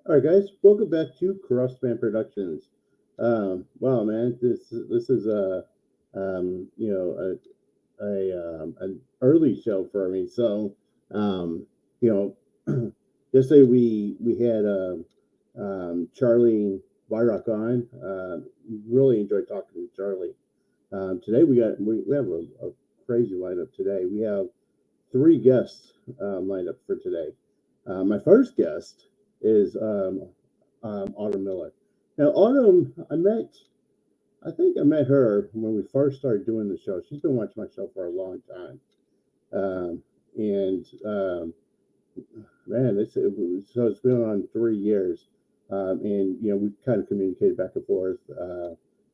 All right, guys, welcome back to Crossman Productions. Wow, man, this is an early show for me. So, you yesterday we had Charlie Wyrock on. Really enjoyed talking to Charlie. Today we have a crazy lineup today. We have three guests lined up for today. My first guest is Autumn Miller. Now, Autumn, I think I met her when we first started doing the show. She's been watching my show for a long time. And Man, so it's been on 3 years. And, we've kind of communicated back and forth,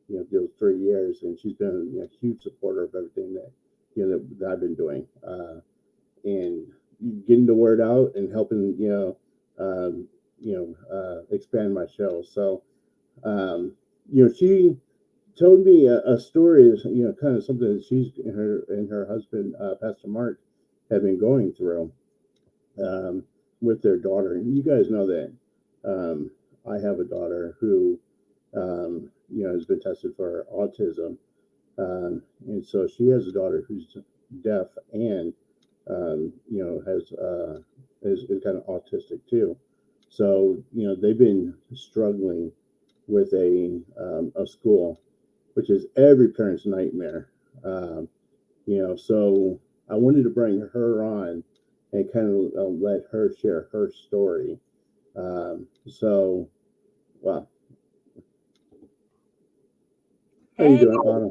those 3 years. And she's been a huge supporter of everything that I've been doing. And getting the word out and helping expand my show. So she told me a story is kind of something that she's and her husband Pastor Mark have been going through um, with their daughter. And you guys know that I have a daughter who has been tested for autism, and so she has a daughter who's deaf and has is kind of autistic too. So they've been struggling with a school, which is every parent's nightmare. Um, so I wanted to bring her on and kind of let her share her story. So, wow, how you Hey, doing, Anna?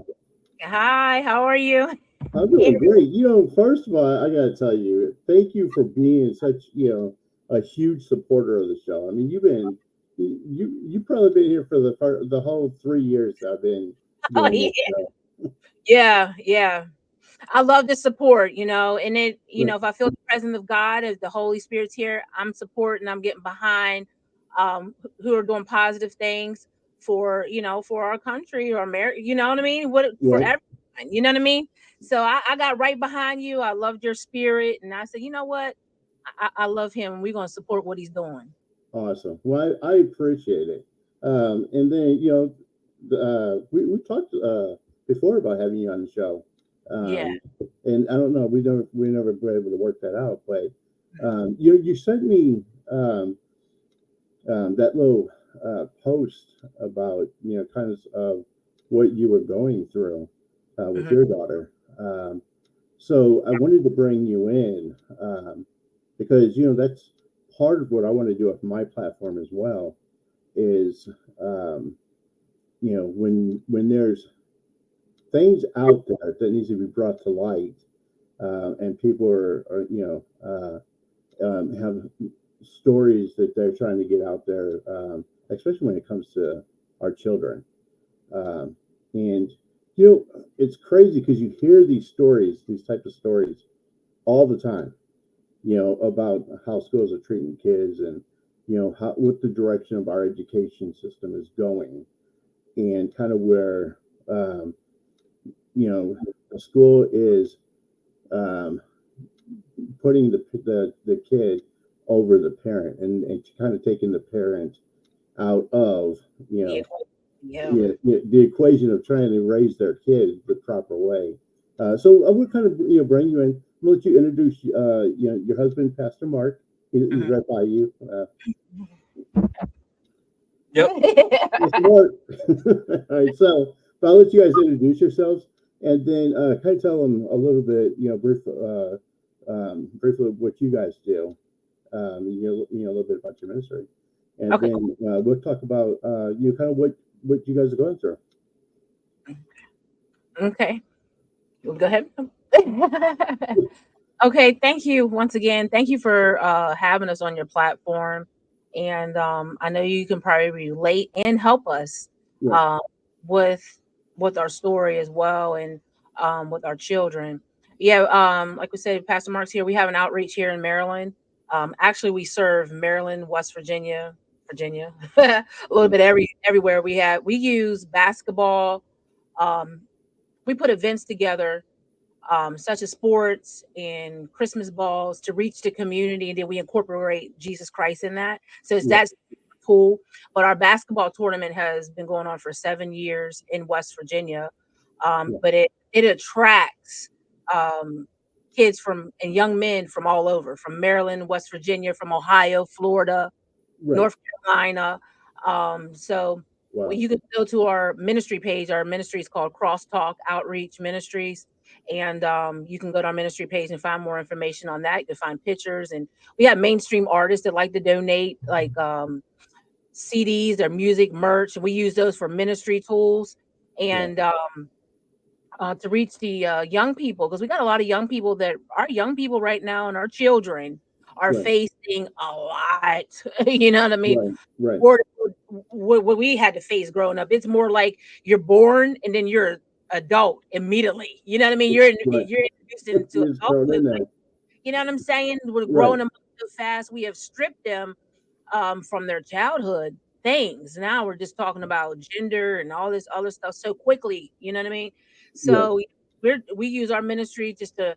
hi, how are you? I'm doing great. First of all, I got to tell you, thank you for being such, a huge supporter of the show. I mean, you probably been here for the whole 3 years I've been Oh, doing yeah, this show. yeah, yeah. I love the support, and Yeah, if I feel the presence of God, if the Holy Spirit's here, I'm supporting, I'm getting behind, who are doing positive things for our country or America, you know what I mean? What for yeah, everyone, you know what I mean? So I got right behind you. I loved your spirit, and I said, you know what? I love him. We're gonna support what he's doing. awesome. Well, I appreciate it. And then we talked before about having you on the show, Yeah. um, and I don't know, we never were able to work that out, but you sent me that little post about kind of what you were going through with Mhm. your daughter. So I wanted to bring you in because that's part of what I want to do with my platform as well. Is when there's things out there that needs to be brought to light, and people are have stories that they're trying to get out there, especially when it comes to our children. Um, and it's crazy because you hear these stories, these type of stories, all the time. About how schools are treating kids, and how what the direction of our education system is going, and kind of where um, the school is um, putting the kid over the parent, and kind of taking the parent out of you Yeah. know Yeah. the equation of trying to raise their kid the proper way. So I would kind of bring you in. I'll let you introduce your husband, Pastor Mark. He's Mhm. right by you. Yep. Mr. Mark. All right, so I'll let you guys introduce yourselves, and then kind of tell them a little bit, briefly what you guys do. A little bit about your ministry, and Okay. then we'll talk about kind of what you guys are going through. Okay. Go ahead. Okay. Thank you once again. Thank you for having us on your platform. And I know you can probably relate and help us Yeah, um, with our story as well, and with our children. Yeah. Like we said, Pastor Mark's here. We have an outreach here in Maryland. Actually, we serve Maryland, West Virginia, Virginia, a little yeah, bit everywhere. We use basketball. Um, we put events together, such as sports and Christmas balls, to reach the community, and then we incorporate Jesus Christ in that. So it's yeah, that's cool. But our basketball tournament has been going on for 7 years in West Virginia. Yeah. But it attracts kids from and young men from all over, from Maryland, West Virginia, from Ohio, Florida, Right. North Carolina. So Wow. you can go to our ministry page. Our ministry is called Crosstalk Outreach Ministries. And you can go to our ministry page and find more information on that. You can find pictures. And we have mainstream artists that like to donate, like CDs or music merch. We use those for ministry tools. Yeah. And to reach the young people, because we got a lot of young people that our young people right now and our children are Right. facing a lot. You know what I mean? Right. Right. Or what we had to face growing up. It's more like you're born and then you're adult immediately. You know what I mean? Right. You're introduced into It's thrown in adulthood. there. Like, you know what I'm saying? We're Right. growing them up so fast. We have stripped them from their childhood things. Now we're just talking about gender and all this other stuff so quickly. You know what I mean? Right. So we use our ministry just to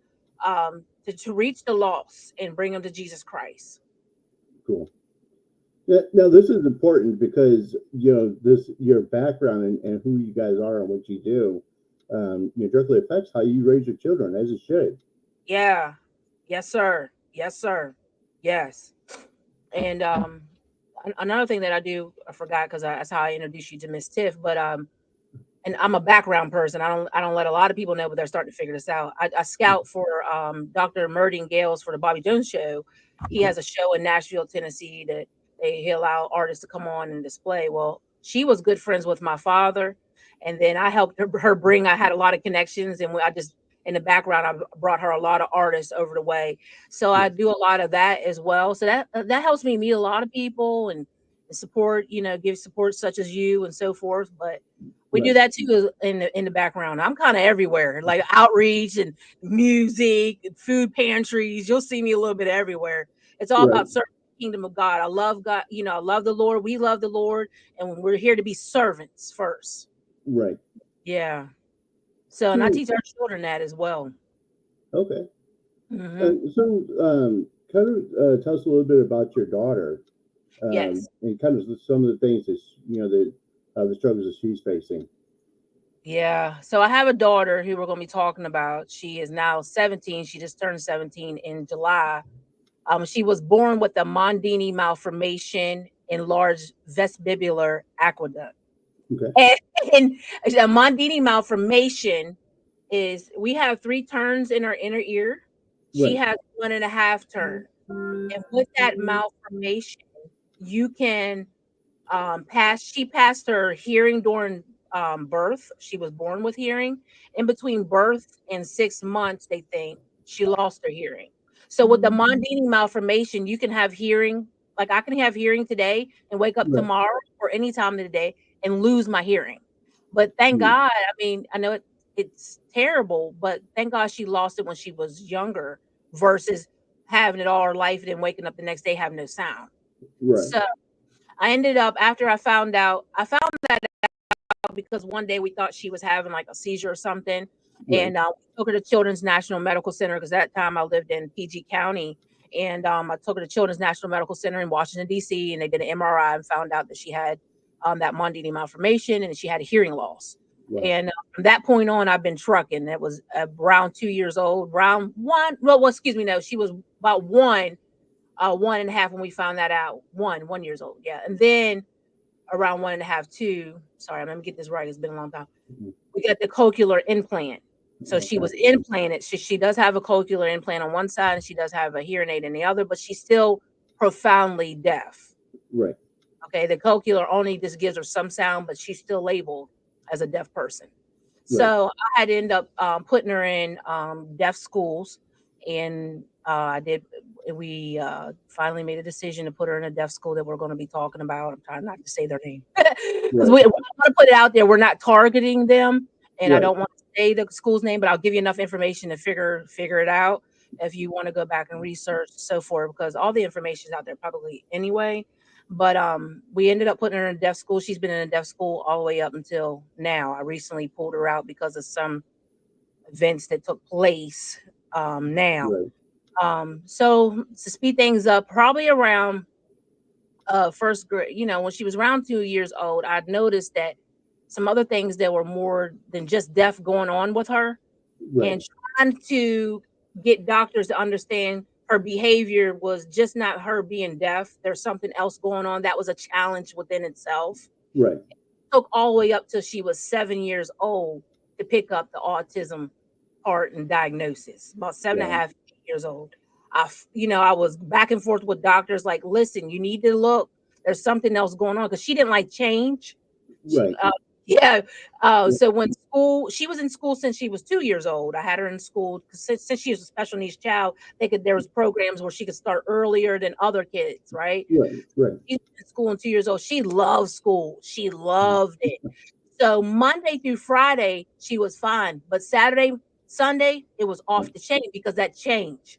reach the lost and bring them to Jesus Christ. Cool. Now, this is important because this your background and who you guys are and what you do, directly affects how you raise your children, as it should. Yeah. Yes, sir. Yes, sir. Yes. And another thing that I do, I forgot because that's how I introduced you to Miss Tiff. But and I'm a background person. I don't let a lot of people know, but they're starting to figure this out. I scout for Dr. Merding Gales for the Bobby Jones show. He has a show in Nashville, Tennessee that he allow artists to come on and display. Well, she was good friends with my father, and then I helped her bring. I had a lot of connections, and I just in the background I brought her a lot of artists over the way. So I Yeah. do a lot of that as well. So that helps me meet a lot of people and support. Give support such as you and so forth. But we do Right. that too in the background. I'm kind of everywhere, like outreach and music, and food pantries. You'll see me a little bit everywhere. It's all Right. about serving the kingdom of God. I love God. I love the Lord. We love the Lord, and we're here to be servants first. Right. Yeah. So, and I So, teach our children that as well. okay. Hmm. Kind of tell us a little bit about your daughter, Yes. and kind of some of the things that the struggles that she's facing. Yeah. So I have a daughter who we're going to be talking about. She is now 17. She just turned 17 in July. She was born with a Mondini malformation, enlarged vestibular aqueduct. Okay. And, and a Mondini malformation is we have 3 turns in our inner ear. She Right. has 1.5 turns. And with that malformation, you can she passed her hearing during birth. She was born with hearing. In between birth and 6 months, they think she lost her hearing. So with the Mondini malformation, you can have hearing. Like I can have hearing today and wake up Right. tomorrow or any time of the day and lose my hearing. But thank Mm. God. I mean, I know it's terrible, but thank God she lost it when she was younger versus having it all her life and then waking up the next day having no sound. Right. So I ended up after I found that out because one day we thought she was having like a seizure or something, Right. and we took her to Children's National Medical Center because at that time I lived in PG County, and I took her to Children's National Medical Center in Washington D.C. and they did an MRI and found out that she had that Mondini malformation and she had a hearing loss. Wow. And from that point on, I've been trucking. That was around 2 years old, around one. Well, excuse me, no, she was about 1.5 when we found that out. One years old, yeah. And then around 1.5, 2. Sorry, let me get this right. It's been a long time. Mhm. We got the cochlear implant. So she Okay. was implanted. She does have a cochlear implant on one side, and she does have a hearing aid in the other, but she's still profoundly deaf. Right. Okay, the cochlear only just gives her some sound, but she's still labeled as a deaf person. Right. So I had to end up putting her in deaf schools, and I did. We finally made a decision to put her in a deaf school that we're going to be talking about. I'm trying not to say their name because Right. we want to put it out there. We're not targeting them, and I Right. don't want to say the school's name, but I'll give you enough information to figure it out if you want to go back and research so forth because all the information is out there publicly anyway. But we ended up putting her in a deaf school. She's been in a deaf school all the way up until now. I recently pulled her out because of some events that took place now. Right. So to speed things up, probably around first grade, when she was around 2 years old, I noticed that some other things that were more than just deaf going on with her, Right. and trying to get doctors to understand her behavior was just not her being deaf. There's something else going on that was a challenge within itself. Right. Took all the way up till she was 7 years old to pick up the autism part and diagnosis. About seven and a Wow. half 8 years old. I was back and forth with doctors like, listen, you need to look. There's something else going on because she didn't like change. She, Right. yeah. Yeah. So she was in school since she was 2 years old. I had her in school 'cause since she was a special needs child. There was programs where she could start earlier than other kids, right? Right. Right. She's in school and 2 years old. She loved school. She loved it. So Monday through Friday, she was fine, but Saturday, Sunday, it was off the chain because that changed.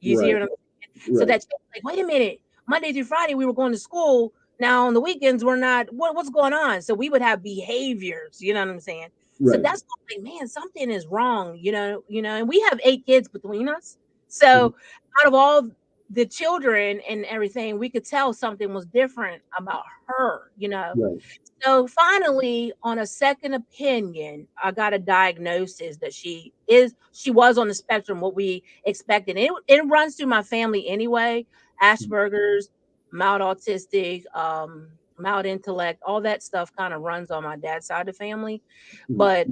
You see Right. what I'm saying? So Right. that's like, wait a minute. Monday through Friday, we were going to school. Now on the weekends, we're not. What's going on? So we would have behaviors. You know what I'm saying? So Right. that's like, man, something is wrong. And we have 8 kids between us. Mhm. So out of all the children and everything, we could tell something was different about her. Right. So finally, on a second opinion, I got a diagnosis that she was on the spectrum, what we expected. It runs through my family anyway. Mhm. Asperger's, mild autistic, mild intellect, all that stuff kind of runs on my dad's side of the family. Mhm. But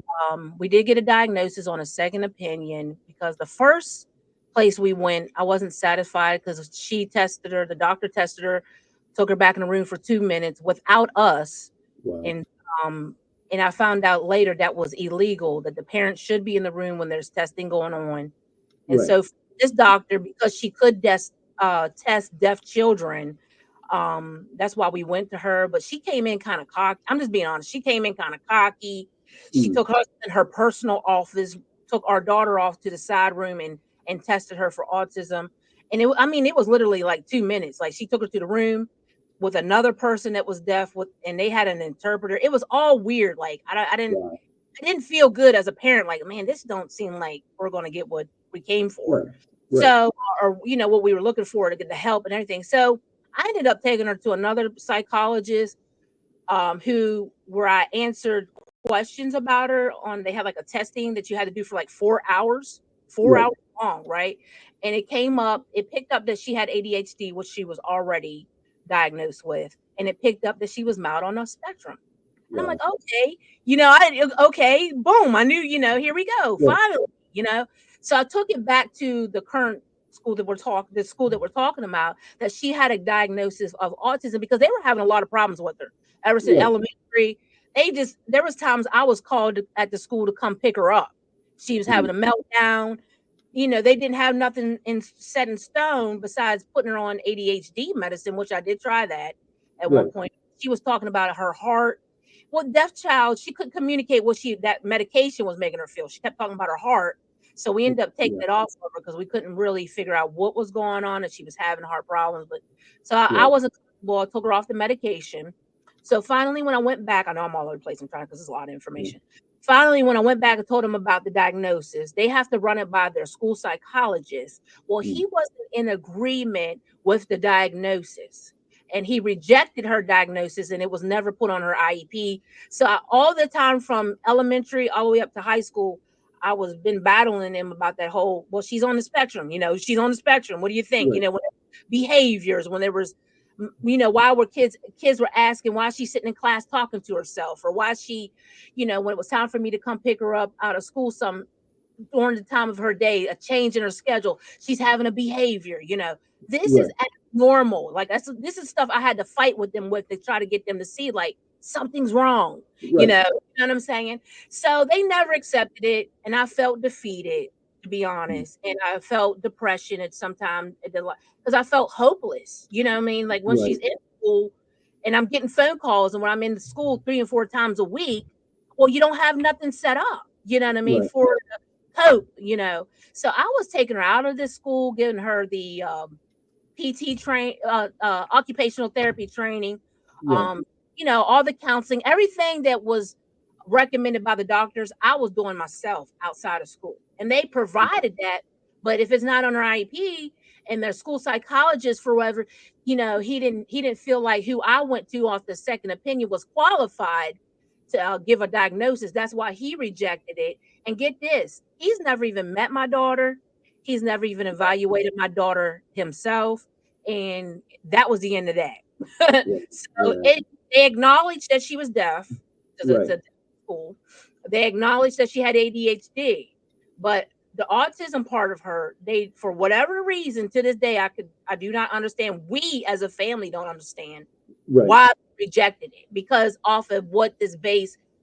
we did get a diagnosis on a second opinion because the first place we went, I wasn't satisfied because the doctor tested her, took her back in the room for 2 minutes without us, Wow. and um and I found out later that was illegal, that the parents should be in the room when there's testing going on. And Right. so this doctor, because she could test deaf children, that's why we went to her. But she came in kind of cocky. I'm just being honest. She came in kind of cocky. She Mm. took us in her personal office, took our daughter off to the side room and tested her for autism. And it was literally like 2 minutes. Like she took her to the room with another person that was deaf and they had an interpreter. It was all weird. Like Wow. I didn't feel good as a parent. Like, man, this don't seem like we're gonna get what we came for. Right. Right. So, or what we were looking for to get the help and everything. So I ended up taking her to another psychologist, where I answered questions about her on they had like a testing that you had to do for like 4 hours, four Right. hours long, right? And it picked up that she had ADHD, which she was already diagnosed with, and it picked up that she was mild on the spectrum. And I'm like, Wow. okay, okay, boom. I knew, here we go, Yeah. finally, you know. So I took it back to the current the school that we're talking about, that she had a diagnosis of autism because they were having a lot of problems with her ever since Right. elementary. There was times I was called at the school to come pick her up. She was Mhm. having a meltdown. They didn't have nothing set in stone besides putting her on ADHD medicine, which I did try that at one Right. point. She was talking about her heart. Well, deaf child, she couldn't communicate what that medication was making her feel. She kept talking about her heart. So we ended up taking Yeah. it off of her because we couldn't really figure out what was going on, and she was having heart problems. But so I Right. wasn't comfortable. I took her off the medication. So finally, when I went back, I know I'm all over the place. I'm trying because it's a lot of Yeah. information. Finally, when I went back and told them about the diagnosis, they have to run it by their school psychologist. Well, Mm. he wasn't in agreement with the diagnosis, and he rejected her diagnosis, and it was never put on her IEP. So all the time from elementary all the way up to high school, I was been battling them about that whole. Well, she's on the spectrum. She's on the spectrum. What do you think? Right. When behaviors, when there was why were kids were asking why she's sitting in class talking to herself, or why she, when it was time for me to come pick her up out of school some during the time of her day, a change in her schedule, she's having a behavior. This is Right. abnormal. Like this is stuff I had to fight with them with to try to get them to see like something's wrong. Right. You know what I'm saying? So they never accepted it, and I felt defeated, to be Mm. honest, and I felt depression at some time because I felt hopeless. You know what I mean? Like when she's Right. in school, and I'm getting phone calls, and when I'm in the school 3 and 4 times a week, well, you don't have nothing set up. You know what I mean? Right. For cope. So I was taking her out of this school, giving her the occupational therapy training, Right. um, all the counseling, everything that was recommended by the doctors, I was doing myself outside of school. And they provided that. But if it's not on her IEP and their school psychologist for whatever, he didn't feel like who I went to off the second opinion was qualified to give a diagnosis. That's why he rejected it. And get this, he's never even met my daughter. He's never even evaluated my daughter himself, and that was the end of that. Yeah. So Yeah. they acknowledged that she was deaf because it's Right. a deaf school. They acknowledged that she had ADHD, but the autism part of her, they, for whatever reason, to this day, I do not understand. We as a family don't understand Right. why they rejected it, because off of what this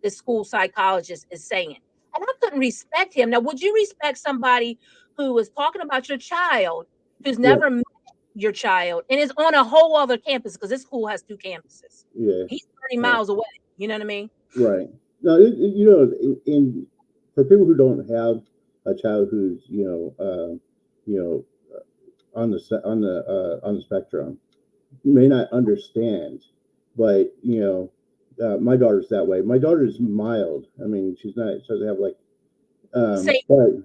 school psychologist is saying. And I couldn't respect him. Now, would you respect somebody who is talking about your child, who's Right. never met your child, and is on a whole other campus? Because this school has two campuses. Yeah. He's 30 Right. miles away. You know what I mean? Right. Now, for people who don't have a child who's you know, on the on the spectrum, may not understand, but my daughter's that way. My daughter's mild. I mean, she doesn't have like, Say, but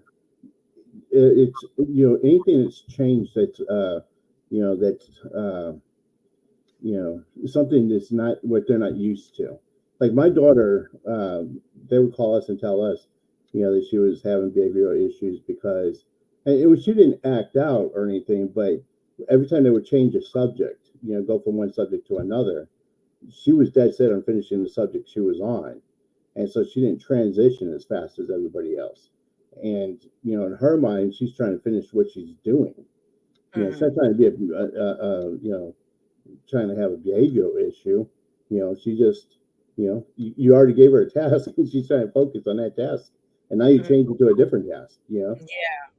it's anything that's changed that's that's something that's not what they're not used to. Like my daughter, they would call us and tell us, that she was having behavioral issues because, and she didn't act out or anything, but every time they would change a subject, go from one subject to another, she was dead set on finishing the subject she was on, and so she didn't transition as fast as everybody else. And in her mind, she's trying to finish what she's doing. She's mhm, not trying to be trying to have a behavioral issue. She just, you already gave her a task and she's trying to focus on that task. And now you mhm, change it to a different task. yeah,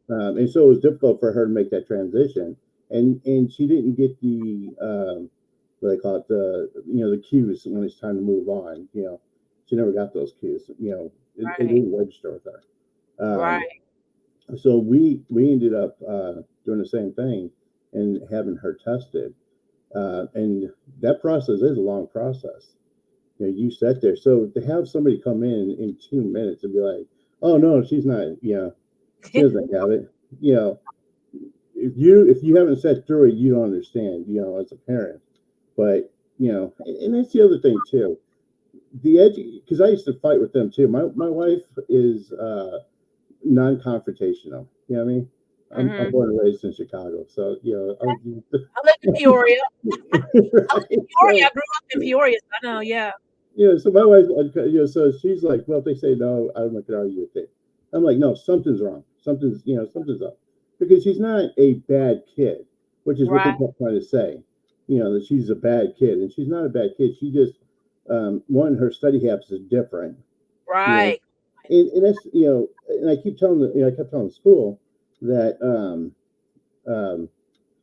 And so it was difficult for her to make that transition. And she didn't get the, what they call it, the cues when it's time to move on. She never got those cues. It right, didn't register with her. Um, right, so we ended up doing the same thing and having her tested. And that process is a long process. You sat there. So to have somebody come in 2 minutes and be like, "Oh no, she's not. She doesn't have it." If you haven't sat through it, you don't understand. As a parent. But and that's the other thing too. The edge, because I used to fight with them too. My wife is non-confrontational. You know what I mean? I'm mhm. born and raised in Chicago, so I lived in Peoria. I lived in right. Peoria. So I grew up in Peoria. So I know, yeah. so my wife, so she's like, well, if they say no, I'm not gonna argue with it. I'm like, no, something's wrong. Something's up, because she's not a bad kid, which is what they Right, kept trying to say. That she's a bad kid, and she's not a bad kid. She just, one, her study habits is different. You know, right, and that's and I keep telling I kept telling the school that um,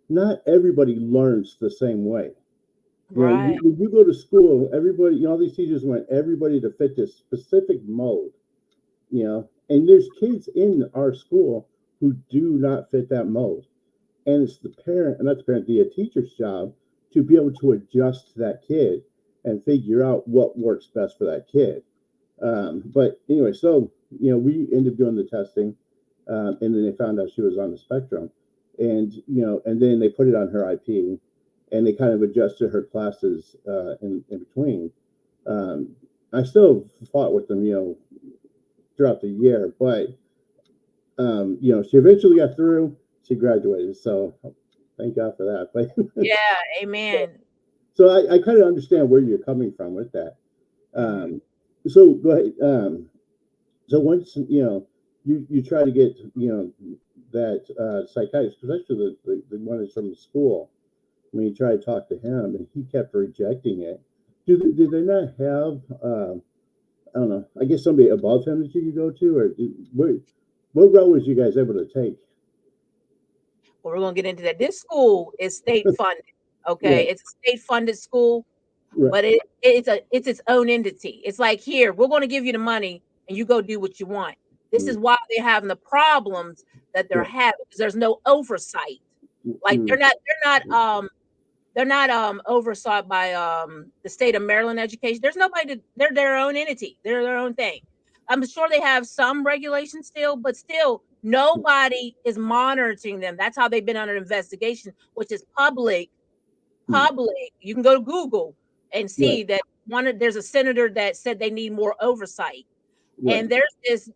not everybody learns the same way. right, When you go to school, everybody, all these teachers want everybody to fit this specific mold, and there's kids in our school who do not fit that mold. And it's the parent, and not the parent, the teacher's job to be able to adjust to that kid and figure out what works best for that kid. But anyway, so, we ended up doing the testing, and then they found out she was on the spectrum. And, and then they put it on her IP, and they kind of adjusted her classes in between. Um, I still fought with them, throughout the year, but she eventually got through. She graduated, so thank God for that. But yeah, amen. so I kind of understand where you're coming from with that. Mhm. Um, so go ahead. So once you try to get that psychiatrist, especially the one that's from the school. When you try to talk to him, and he kept rejecting it. Did they not have? I don't know. I guess somebody above him that you could go to, or what route was you guys able to take? Well, we're gonna get into that. This school is state funded. Okay, Right, it's a state funded school, right, but it's its own entity. It's like, here, we're gonna give you the money and you go do what you want. This mm, is why they're having the problems that they're right, having, because there's no oversight. Like mm, they're not oversaw by the state of Maryland education. There's nobody they're their own entity. They're their own thing. I'm sure they have some regulation still, but still nobody is monitoring them. That's how they've been under investigation, which is public Hmm. public, you can go to Google and Right. see that there's a senator that said they need more oversight. Right. And there's this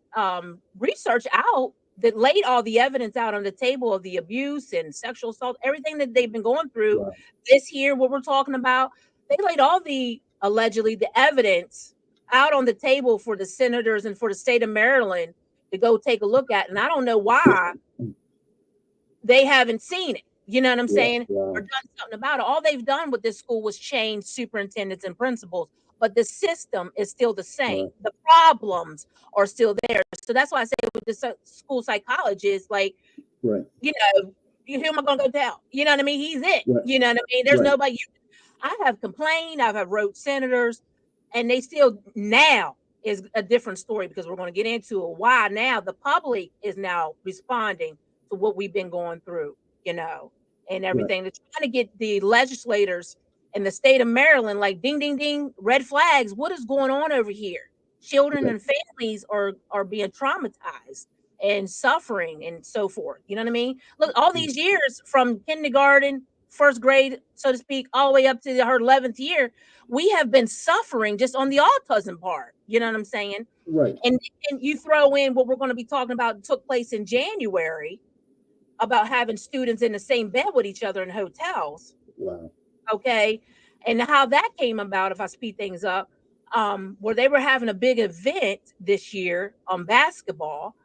research out that laid all the evidence out on the table of the abuse and sexual assault, everything that they've been going through Wow. this year, what we're talking about. They laid all the allegedly the evidence out on the table for the senators and for the state of Maryland to go take a look at. And I don't know why they haven't seen it. You know what I'm Yeah. saying? Or Wow. done something about it. All they've done with this school was change superintendents and principals, but the system is still the same. Right. The problems are still there. So that's why I say with the school psychologist, like, Right. you know, who am I going to go tell? You know what I mean? He's it. Right. You know what I mean? There's Right. nobody. I have complained. I have wrote senators, and they still now is a different story because we're going to get into it. Why now the public is now responding to what we've been going through, you know, and Right. everything. They're trying to get the legislators in the state of Maryland, like ding, ding, ding, red flags. What is going on over here? Children Right. and families are being traumatized and suffering and so forth. You know what I mean? Look, all these years from kindergarten, first grade, so to speak, all the way up to her 11th year, we have been suffering just on the autism part. You know what I'm saying? Right. And and you throw in what we're going to be talking about took place in January about having students in the same bed with each other in hotels. Wow. Okay. And how that came about, if I speed things up, where they were having a big event this year on basketball,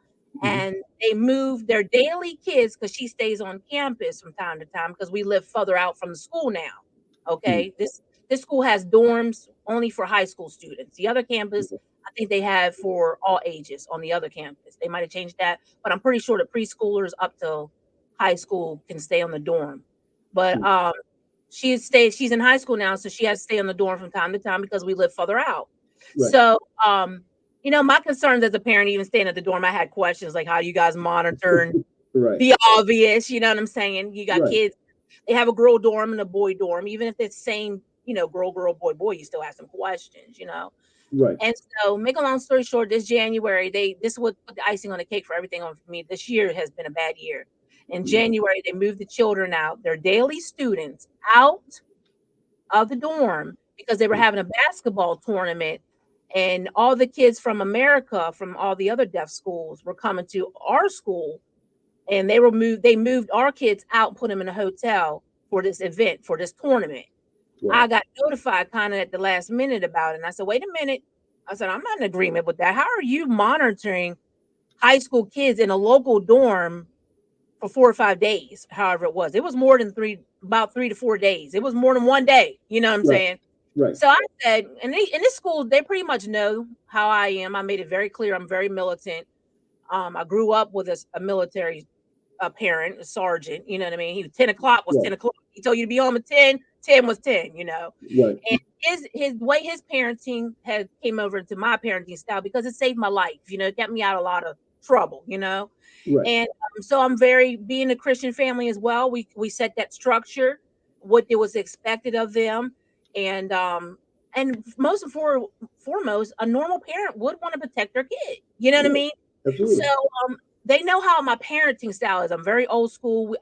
Hmm. and they moved their daily kids because she stays on campus from time to time because we live further out from the school now. Hmm. Okay. This school has dorms only for high school students. The other campus, I think they have for all ages on the other campus. They might have changed that, but I'm pretty sure the preschoolers up to high school can stay on the dorm. But Hmm. she's in high school now, so she has to stay on the dorm from time to time because we live further out. Right. So, my concerns as a parent, even staying at the dorm, I had questions like, how do you guys monitor and Right. the obvious, you know what I'm saying? You got Right. kids, they have a girl dorm and a boy dorm, even if it's same, girl, girl, boy, boy, you still have some questions. Right. And so, make a long story short, this January, this would put the icing on the cake for everything on for me. This year has been a bad year. In Hmm. January, they moved the children out, their daily students out of the dorm because they were having a basketball tournament. And all the kids from America, from all the other deaf schools, were coming to our school, and they moved our kids out, put them in a hotel for this event, for this tournament. I Wow. got notified kind of at the last minute about it. And I said, wait a minute. I said, I'm not in agreement with that. How are you monitoring high school kids in a local dorm for 4 or 5 days? However it was. It was more than about 3 to 4 days. It was more than one day. You know what I'm Right. saying? Right. So I said, and in this school, they pretty much know how I am. I made it very clear I'm very militant. I grew up with a military parent, a sergeant, you know what I mean? He was 10 o'clock was Right. 10 o'clock. He told you to be home at 10, 10 was 10. Right. And his way his parenting had came over into my parenting style because it saved my life, it kept me out of a lot of trouble. Right. And so I'm very being a Christian family as well. We set that structure, what there was expected of them. And most and foremost, a normal parent would want to protect their kid. You know what I Right. mean? So Absolutely. they know how my parenting style is. I'm very old school.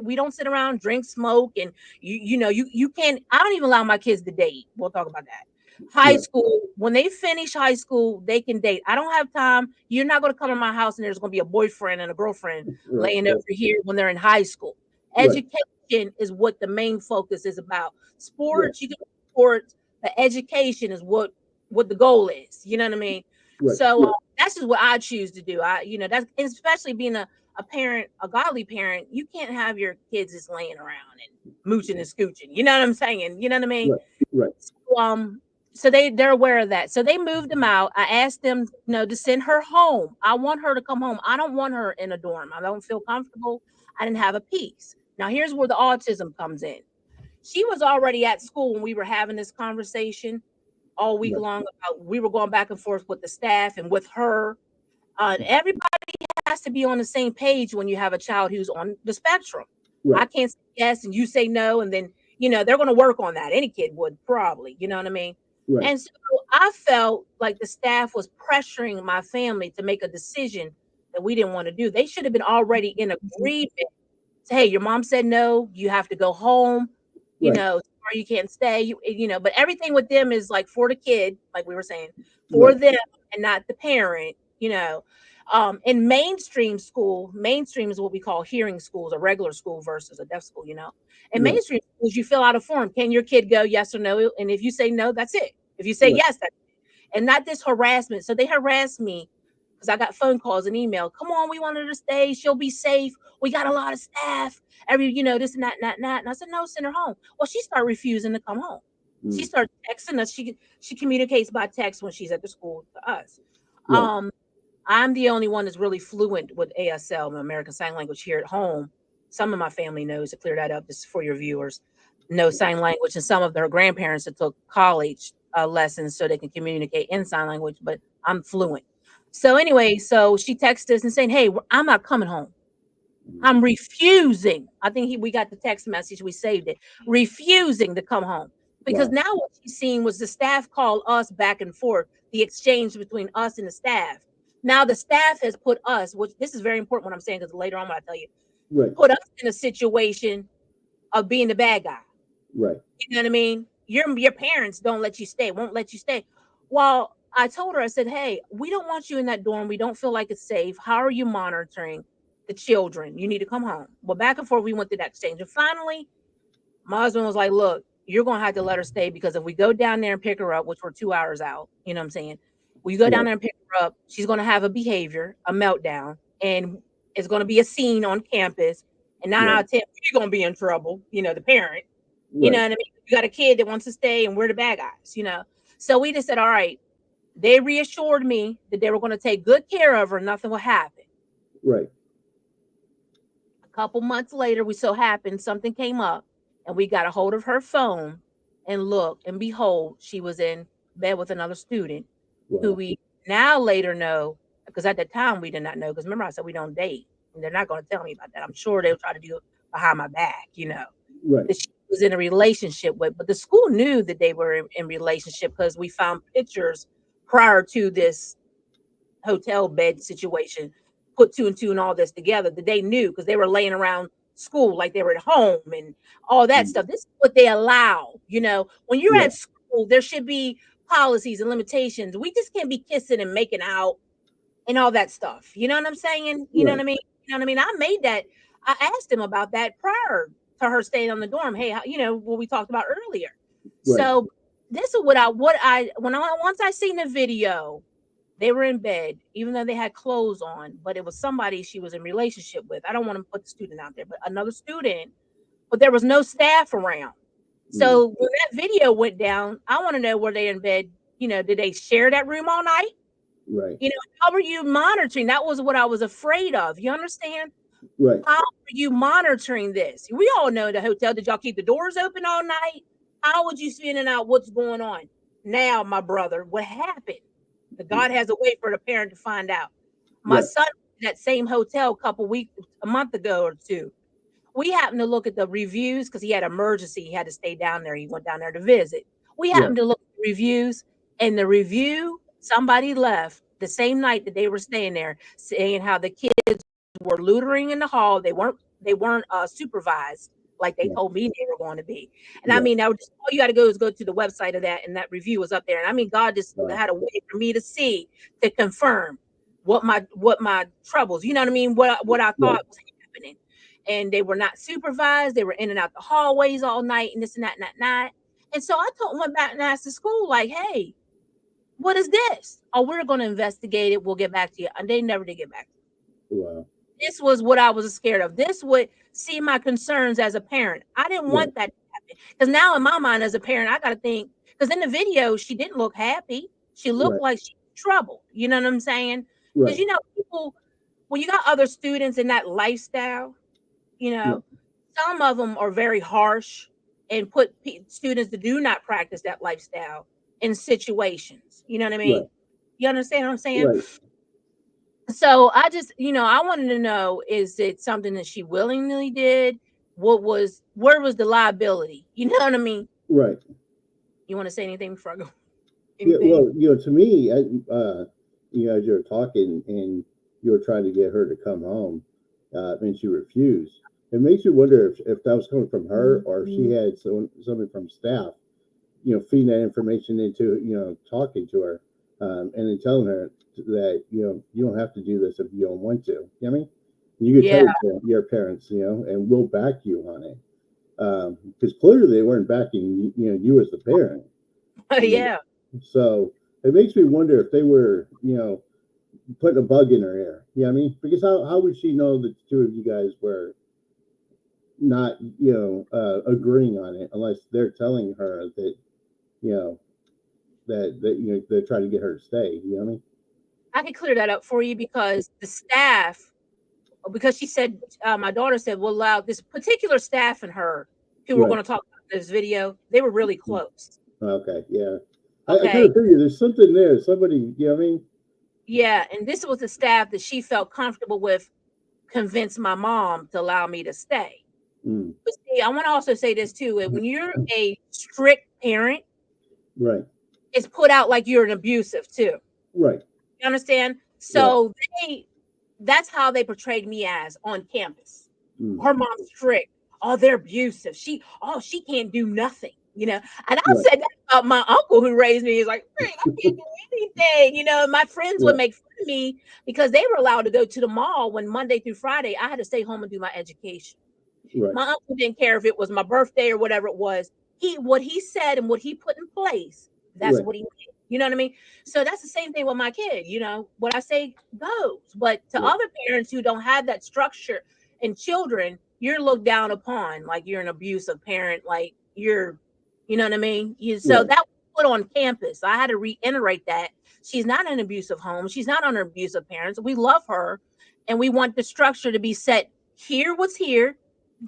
We don't sit around, drink, smoke, and you can't. I don't even allow my kids to date. We'll talk about that. High Right. school, when they finish high school, they can date. I don't have time. You're not going to come to my house and there's going to be a boyfriend and a girlfriend Right. laying Right. over here when they're in high school. Right. Education is what the main focus is about. Right. Sports, you can sports, but education is what the goal is. You know what I mean? Right. So that's just what I choose to do. That's especially being a parent, a godly parent. You can't have your kids just laying around and mooching and scooching. You know what I'm saying? You know what I mean? Right. Right. So, so they're aware of that. So they moved them out. I asked them, to send her home. I want her to come home. I don't want her in a dorm. I don't feel comfortable. I didn't have a peace. Now here's where the autism comes in. She was already at school when we were having this conversation all week Right. long about we were going back and forth with the staff and with her. Everybody has to be on the same page when you have a child who's on the spectrum. I Right. can't say yes and you say no, and then they're going to work on that. Any kid would probably, you know what I mean? Right. And so I felt like the staff was pressuring my family to make a decision that we didn't want to do. They should have been already in agreement. Say, hey, your mom said no, you have to go home. Right. Or you can't stay, but everything with them is like for the kid, like we were saying, for Right. them and not the parent. In mainstream is what we call hearing schools, a regular school versus a deaf school. In Right. mainstream schools, you fill out a form. Can your kid go? Yes or no? And if you say no, that's it. If you say Right. yes, that's it. And not this harassment. So they harassed me because I got phone calls and email. Come on, we want her to stay. She'll be safe. We got a lot of staff. This and that, and that, and that. And I said, no, send her home. Well, she started refusing to come home. She Mm. started texting us. She communicates by text when she's at the school to us. Right. Um, I'm the only one that's really fluent with ASL, American Sign Language, here at home. Some of my family knows, to clear that up, just for your viewers, know sign language, and some of their grandparents that took college lessons so they can communicate in sign language, but I'm fluent. So anyway, so she texted us and saying, hey, I'm not coming home. Mm. I'm refusing. I think we got the text message, we saved it. Refusing to come home. Because Wow. now what she's seen was the staff call us back and forth, the exchange between us and the staff. Now the staff has put us, which this is very important what I'm saying, because later on when I tell you, Right. put us in a situation of being the bad guy. Right. You know what I mean? Your parents don't let you stay, won't let you stay. Well, I told her, I said, hey, we don't want you in that dorm. We don't feel like it's safe. How are you monitoring the children? You need to come home. Well, back and forth, we went through that exchange. And finally, my husband was like, look, you're going to have to let her stay, because if we go down there and pick her up, which we're 2 hours out, you know what I'm saying? We go down Right. there and pick her up, she's going to have a behavior, a meltdown, and it's going to be a scene on campus. And 9 out Right. of 10, you're going to be in trouble, the parent. You know Right. what I mean? You got a kid that wants to stay, and we're the bad guys. So we just said, all right. They reassured me that they were going to take good care of her. Nothing will happen. Right. A couple months later, we so happened something came up, and we got a hold of her phone, and look, and behold, she was in bed with another student who Wow. we now later know, because at the time we did not know, because remember I said we don't date, and they're not going to tell me about that. I'm sure they'll try to do it behind my back, Right. that she was in a relationship with. But the school knew that they were in relationship, because we found pictures prior to this hotel bed situation, put two and two and all this together, that they knew, because they were laying around school like they were at home and all that Mm. stuff. This is what they allow. When you're Right. at school, there should be policies and limitations. We just can't be kissing and making out and all that stuff. You know what I'm saying? You know what Right. I mean? You know what I mean? I made that. I asked him about that prior to her staying on the dorm. Hey, what we talked about earlier. Right. So this is once I seen the video, they were in bed, even though they had clothes on, but it was somebody she was in relationship with. I don't want to put the student out there, but another student, but there was no staff around. Mm. So when that video went down, I want to know, were they in bed? Did they share that room all night? Right. How were you monitoring? That was what I was afraid of. You understand? Right. How are you monitoring this? We all know the hotel. Did y'all keep the doors open all night? How would you finding out what's going on? Now, my brother, what happened? The Mm. God has a way for the parent to find out. My Right. son was in that same hotel a month ago or two. We happened to look at the reviews, because he had emergency. He had to stay down there. He went down there to visit. We Right. happened to look at the reviews, and the review, somebody left the same night that they were staying there, saying how the kids were loitering in the hall. They weren't supervised like they Right. told me they were going to be. And I Right. mean, all you got to go is go to the website of that, and that review was up there. And I mean, God just Wow. had a way for me to see, to confirm what my troubles. You know what I mean? What I Right. thought was happening. And they were not supervised. They were in and out the hallways all night, and this and that and that and that. And so I went back and asked the school, like, hey, what is this? Oh, we're going to investigate it. We'll get back to you. And they never did get back. Wow. This was what I was scared of. This would see my concerns as a parent. I didn't Right. want that to happen. Because now in my mind as a parent, I got to think, because in the video, she didn't look happy. She looked Right. like she was troubled. You know what I'm saying? Because, Right. people, when you got other students in that lifestyle, Right. some of them are very harsh and put students that do not practice that lifestyle in situations. You know what I Right. mean? You understand what I'm saying? Right. So I just, I wanted to know, is it something that she willingly did? Where was the liability? You know what I mean? Right. You want to say anything before I go? Yeah. Anything? Well, to me, as you're talking and you were trying to get her to come home, and she refused. it makes you wonder if that was coming from her or if she had somebody from staff, feeding that information into, talking to her, and then telling her that, you don't have to do this if you don't want to. You know what I mean? You could tell Yeah. your parents, and we'll back you on it. Because clearly they weren't backing, you as the parent. Yeah. So it makes me wonder if they were, putting a bug in her ear. You know what I mean? Because how would she know that the two of you guys were not, agreeing on it unless they're telling her that, you know, they're trying to get her to stay. You know what I mean? I can clear that up for you because the staff, because she said, my daughter said, well, allow this particular staff and her who were Right. going to talk about this video, they were really close. Okay. Yeah. I kind Okay. of figured there's something there. Somebody, you know what I mean? Yeah. And this was the staff that she felt comfortable with, convince my mom to allow me to stay. Mm. But see, I want to also say this too. When you're a strict parent, Right. it's put out like you're an abusive too. Right. You understand? Right. So that's how they portrayed me as on campus. Mm. Her mom's strict. Oh, they're abusive. She can't do nothing, And I Right. said that about my uncle who raised me. He's like, I can't do anything. My friends would Right. make fun of me because they were allowed to go to the mall when Monday through Friday I had to stay home and do my education. Right. My uncle didn't care if it was my birthday or whatever it was. What he said and what he put in place, that's Right. what he did. You know what I mean? So that's the same thing with my kid. What I say goes. But to Right. other parents who don't have that structure and children, you're looked down upon like you're an abusive parent, like you know what I mean? So Right. that was put on campus. I had to reiterate that she's not an abusive home. She's not under abusive parents. We love her, and we want the structure to be set. Here, what's here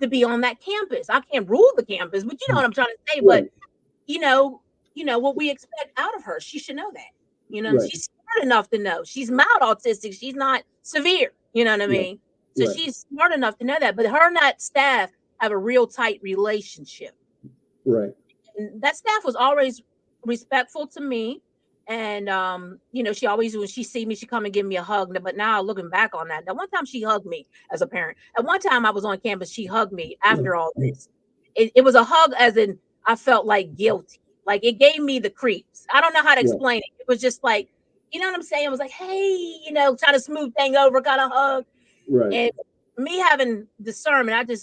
to be on that campus. I can't rule the campus, but you know what I'm trying to say. But Right. you know, what we expect out of her. She should know that. Right. She's smart enough to know. She's mild autistic. She's not severe. You know what I Right. mean? So Right. she's smart enough to know that. But her and that staff have a real tight relationship. Right. And that staff was always respectful to me. And she always, when she see me, she come and give me a hug. But now looking back on that one time she hugged me as a parent. At one time I was on campus, she hugged me after all this. It was a hug as in I felt like guilty. Like it gave me the creeps. I don't know how to Right. explain it. It was just like, you know what I'm saying? It was like, hey, trying to smooth thing over, kind of hug. Right. And me having discernment, okay.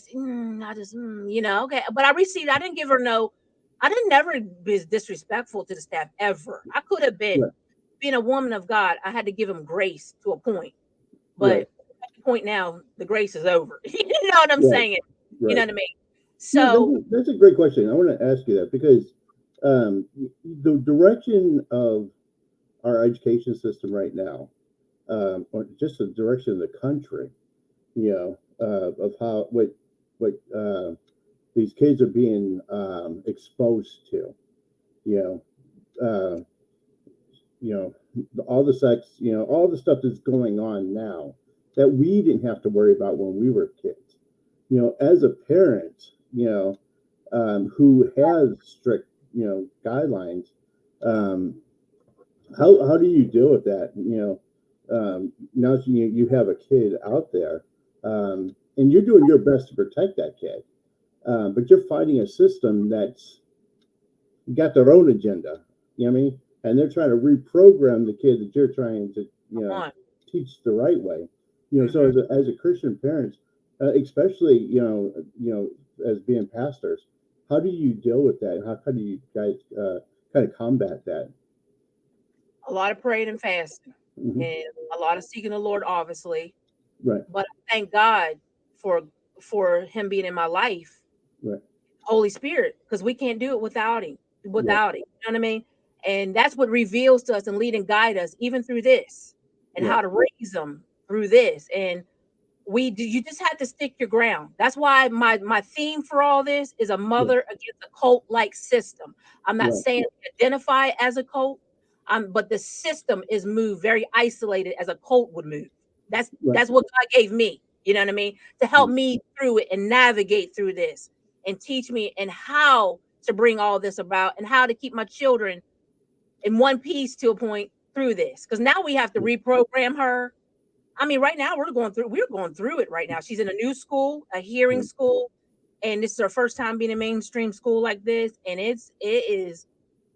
But I didn't give her I didn't never be disrespectful to the staff ever. I could have been. Right. Being a woman of God, I had to give him grace to a point. But Right. at the point now, the grace is over. You know what I'm Right. saying? You know Right. what I mean? Yeah, So that's a great question. I want to ask you that because the direction of our education system right now, or just the direction of the country, of how what these kids are being exposed to, you know, you know, all the sex, all the stuff that's going on now that we didn't have to worry about when we were kids. As a parent, who has strict, guidelines, um, how do you deal with that? Now you have a kid out there, and you're doing your best to protect that kid, but you're fighting a system that's got their own agenda. You know what I mean? And they're trying to reprogram the kid that you're trying to, come on. teach the right way. So Mhm. as a Christian parents, especially as being pastors, how do you deal with that? How do you guys kind of combat that? A lot of praying and fasting, Hmm. and a lot of seeking the Lord, obviously. Right. But I thank God for Him being in my life, Right. Holy Spirit, because we can't do it without Him. Right. Without Him, you know what I mean? And that's what reveals to us and lead and guide us, even through this, and Right. how to raise them through this. And you just have to stick your ground. That's why my theme for all this is a Right. mother against a cult like system. I'm not Right. saying identify as a cult, but the system is moved very isolated as a cult would move. Right. That's what God gave me, you know what I mean, to help Mm. me through it and navigate through this and teach me and how to bring all this about and how to keep my children in one piece to a point through this. Because now we have to reprogram her I mean, right now we're going through it right now. She's in a new school, a hearing Right. school, and this is her first time being in mainstream school like this, and it is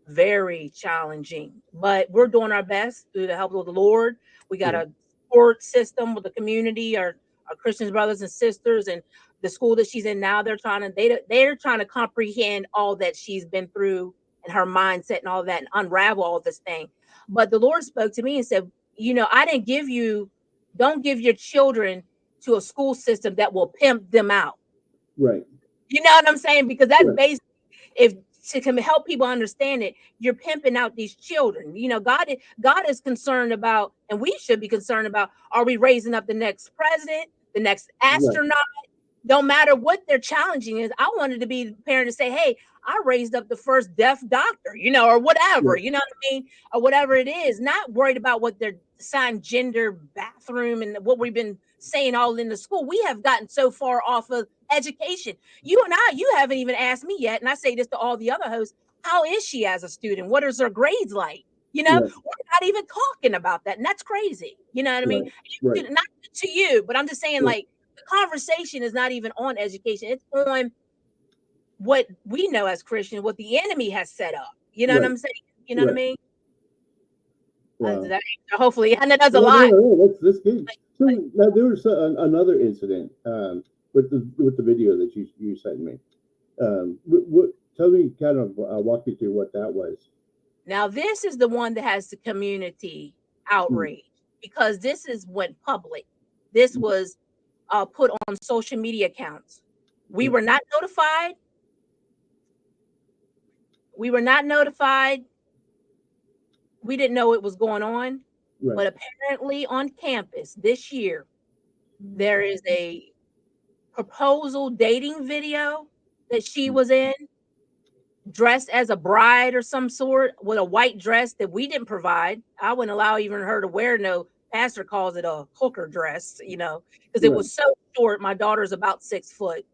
very challenging, but we're doing our best through the help of the Lord. We got Yeah. a support system with the community, our Christian brothers and sisters, and the school that she's in now. They're trying to comprehend all that she's been through and her mindset and all that, and unravel all this thing. But the Lord spoke to me and said, I didn't give you. Don't give your children to a school system that will pimp them out. Right. You know what I'm saying? Because that's Right. basically, if to help people understand it, you're pimping out these children. God is concerned about, and we should be concerned about, are we raising up the next president, the next Right. astronaut? Don't matter what their challenging is. I wanted to be the parent to say, hey, I raised up the first deaf doctor, or whatever, Right. you know what I mean? Or whatever it is, not worried about what their assigned gender, bathroom, and what we've been saying all in the school. We have gotten so far off of education. You haven't even asked me yet. And I say this to all the other hosts. How is she as a student? What is her grades like? Right. We're not even talking about that. And that's crazy. You know what I mean? Right. Right. Not to you, but I'm just saying, Right. like, the conversation is not even on education. It's on what we know as Christians, what the enemy has set up. You know what Right. I'm saying? You know what I Right. mean? Wow. Hopefully, and that's a No, no, lot. no, no. That's good. So Like, now there was another incident with the video that you sent me. Tell me, kind of walk me through what that was. now, this is the one that has the community Mm, outrage because went public. This was put on social media accounts. We yeah. were not notified. We were not notified. We didn't know it was going on. Right. But apparently, on campus this year, there is a proposal dating video that she Mm, was in, dressed as a bride or some sort with a white dress that we didn't provide. I wouldn't allow even her to wear no, pastor calls it a hooker dress, because it right. was so short. My daughter's about 6 foot.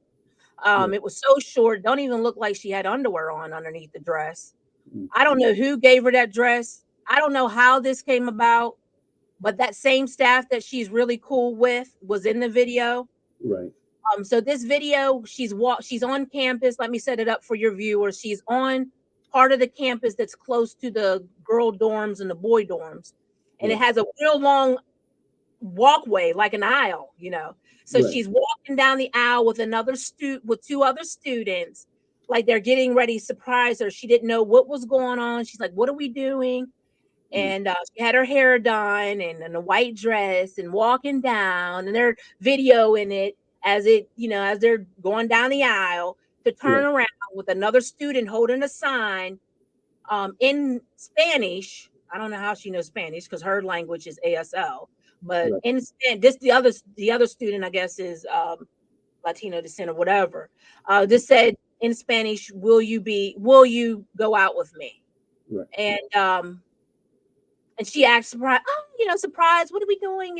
Right. It was so short, don't even look like she had underwear on underneath the dress. Mm, I don't know who gave her that dress. I don't know how this came about, but that same staff that she's really cool with was in the video. right. So this video, she's on campus. Let me set it up for your viewers. She's on part of the campus that's close to the girl dorms and the boy dorms. And it Right. has a real long walkway, like an aisle. So Right. she's walking down the aisle with with two other students, like they're getting ready to surprise her. She didn't know what was going on. She's like, what are we doing? Mm, And she had her hair done and a white dress and walking down, and they're videoing it as they're going down the aisle to turn right. around with another student holding a sign in Spanish. I don't know how she knows Spanish because her language is ASL, but Right. in this the other student, I guess, is Latino descent or whatever. This said in Spanish, will you go out with me? Right. And she asked surprise, oh, surprise, what are we doing?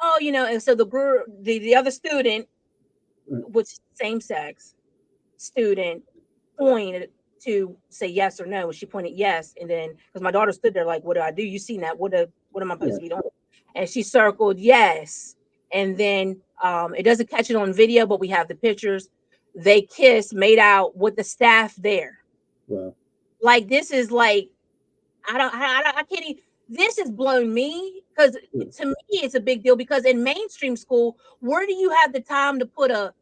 Oh, and so the girl, the other student, Right. which same sex student, pointed to say yes or no. She pointed yes, and then because my daughter stood there like, what do I do? You seen that? What am I supposed Yeah. to be doing? And she circled yes, and then it doesn't catch it on video, but we have the pictures. They kissed, made out with the staff there. Wow. Like this is like I can't even. This has blown me because Yeah. to me it's a big deal because in mainstream school, where do you have the time to put a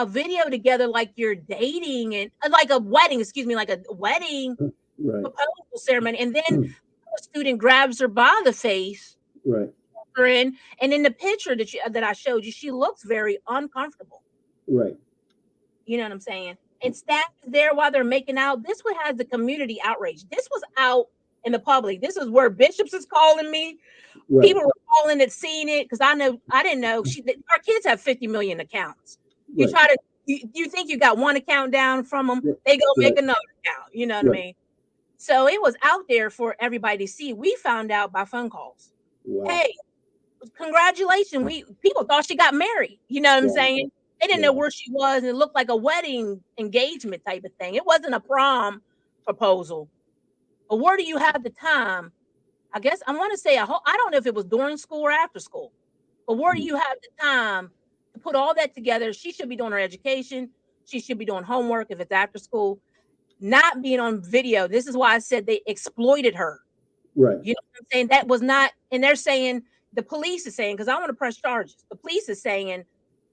video together like you're dating and like a wedding, excuse me, like a wedding Right. proposal ceremony, and then a student grabs her by the face, Right. and in the picture that I showed you, she looks very uncomfortable. Right. You know what I'm saying? And staff is there while they're making out. This one has the community outrage. This was out in the public. This is where bishops is calling me. Right. People were calling it, seeing it, because I didn't know. Our kids have 50 million accounts. You Right. try to, you think you got one account down from them, Right. they go make Right. another account. You know what I Right. mean? So it was out there for everybody to see. We found out by phone calls. Wow. Hey, congratulations. People thought she got married. You know what I'm Wow. saying? They didn't know Wow. where she was, and it looked like a wedding engagement type of thing. It wasn't a prom proposal. But where do you have the time I guess I want to say, I don't know if it was during school or after school, but where do you have the time to put all that together? She should be doing her education. She should be doing homework if it's after school, not being on video. This is why I said they exploited her. Right. You know what I'm saying? That was not, and they're saying, the police is saying, because I want to press charges. The police is saying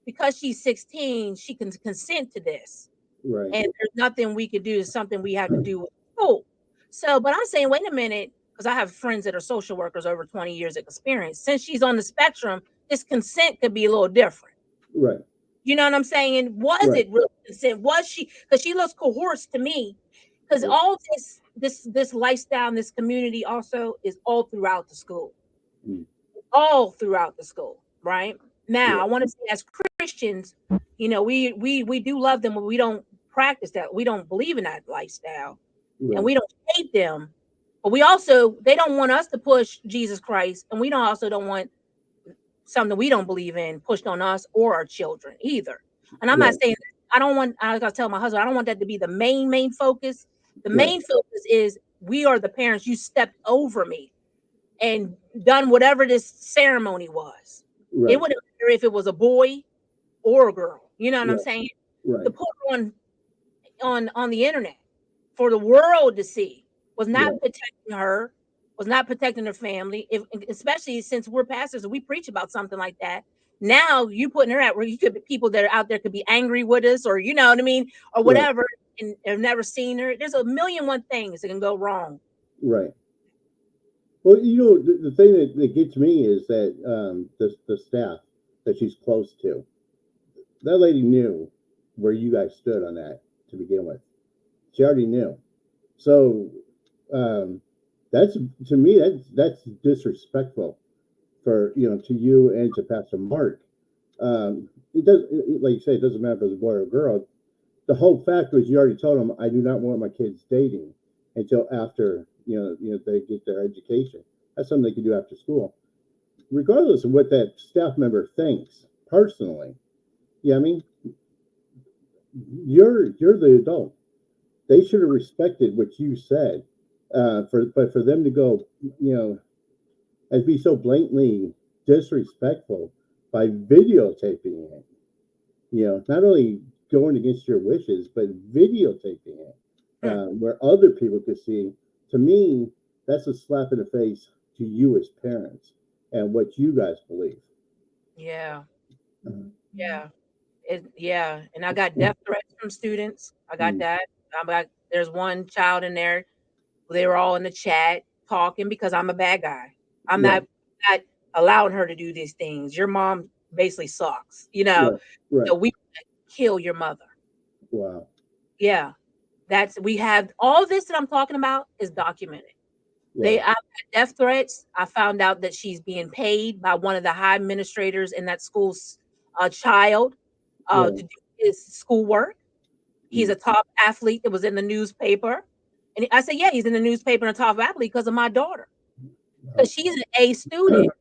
because she's 16, she can consent to this. Right. And there's nothing we could do. It's something we have to do with school. So, but I'm saying, wait a minute, because I have friends that are social workers over 20 years of experience. Since she's on the spectrum, this consent could be a little different. Right. You know what I'm saying? Was Right. it really consent? Was she? Because she looks coerced to me. Because Yeah. all this lifestyle in this community also is all throughout the school. Mm. All throughout the school, right? Now, Yeah. I want to say, as Christians, we do love them, but we don't practice that. We don't believe in that lifestyle, and Right. we don't hate them. But we also, they don't want us to push Jesus Christ, and we don't want something we don't believe in pushed on us or our children either. And I'm not Right. saying, I gotta tell my husband, I don't want that to be the main focus. The Right. main focus is, we are the parents. You stepped over me and done whatever this ceremony was. It Right. wouldn't matter if it was a boy or a girl. You know what I'm Right. saying? Right. To put on the internet for the world to see was not Right. protecting her, was not protecting her family. If, especially since we're pastors and we preach about something like that. Now you putting her out where you could be, people that are out there could be angry with us, or you know what I mean, or Right. whatever, and have never seen her. There's a million one things that can go wrong. Right. Well, the thing that gets me is that the staff that she's close to, that lady knew where you guys stood on that to begin with. She already knew. So um, that's, to me, that's disrespectful for, to you and to Pastor Mark. Like you say, it doesn't matter if it's a boy or a girl. The whole fact was, you already told them, I do not want my kids dating until after they get their education. That's something they can do after school, regardless of what that staff member thinks personally. Yeah, I mean, you're the adult. They should have respected what you said. But for them to go, and be so blatantly disrespectful by videotaping it, not only going against your wishes, but videotaping it, where other people could see. To me, that's a slap in the face to you as parents and what you guys believe. Yeah, Uh, yeah, yeah. And I got death threats from students. I got mm, that. There's one child in there. They were all in the chat talking because I'm a bad guy. I'm right, not allowing her to do these things. Your mom basically sucks, right, right. So we kill your mother. Wow, Yeah. We have all this that I'm talking about is documented. wow, I've had death threats. I found out that she's being paid by one of the high administrators in that school's child to right, do his schoolwork. He's mm, a top athlete that was in the newspaper. And I said, yeah, he's in the newspaper and a top athlete because of my daughter. wow, Because she's an A student.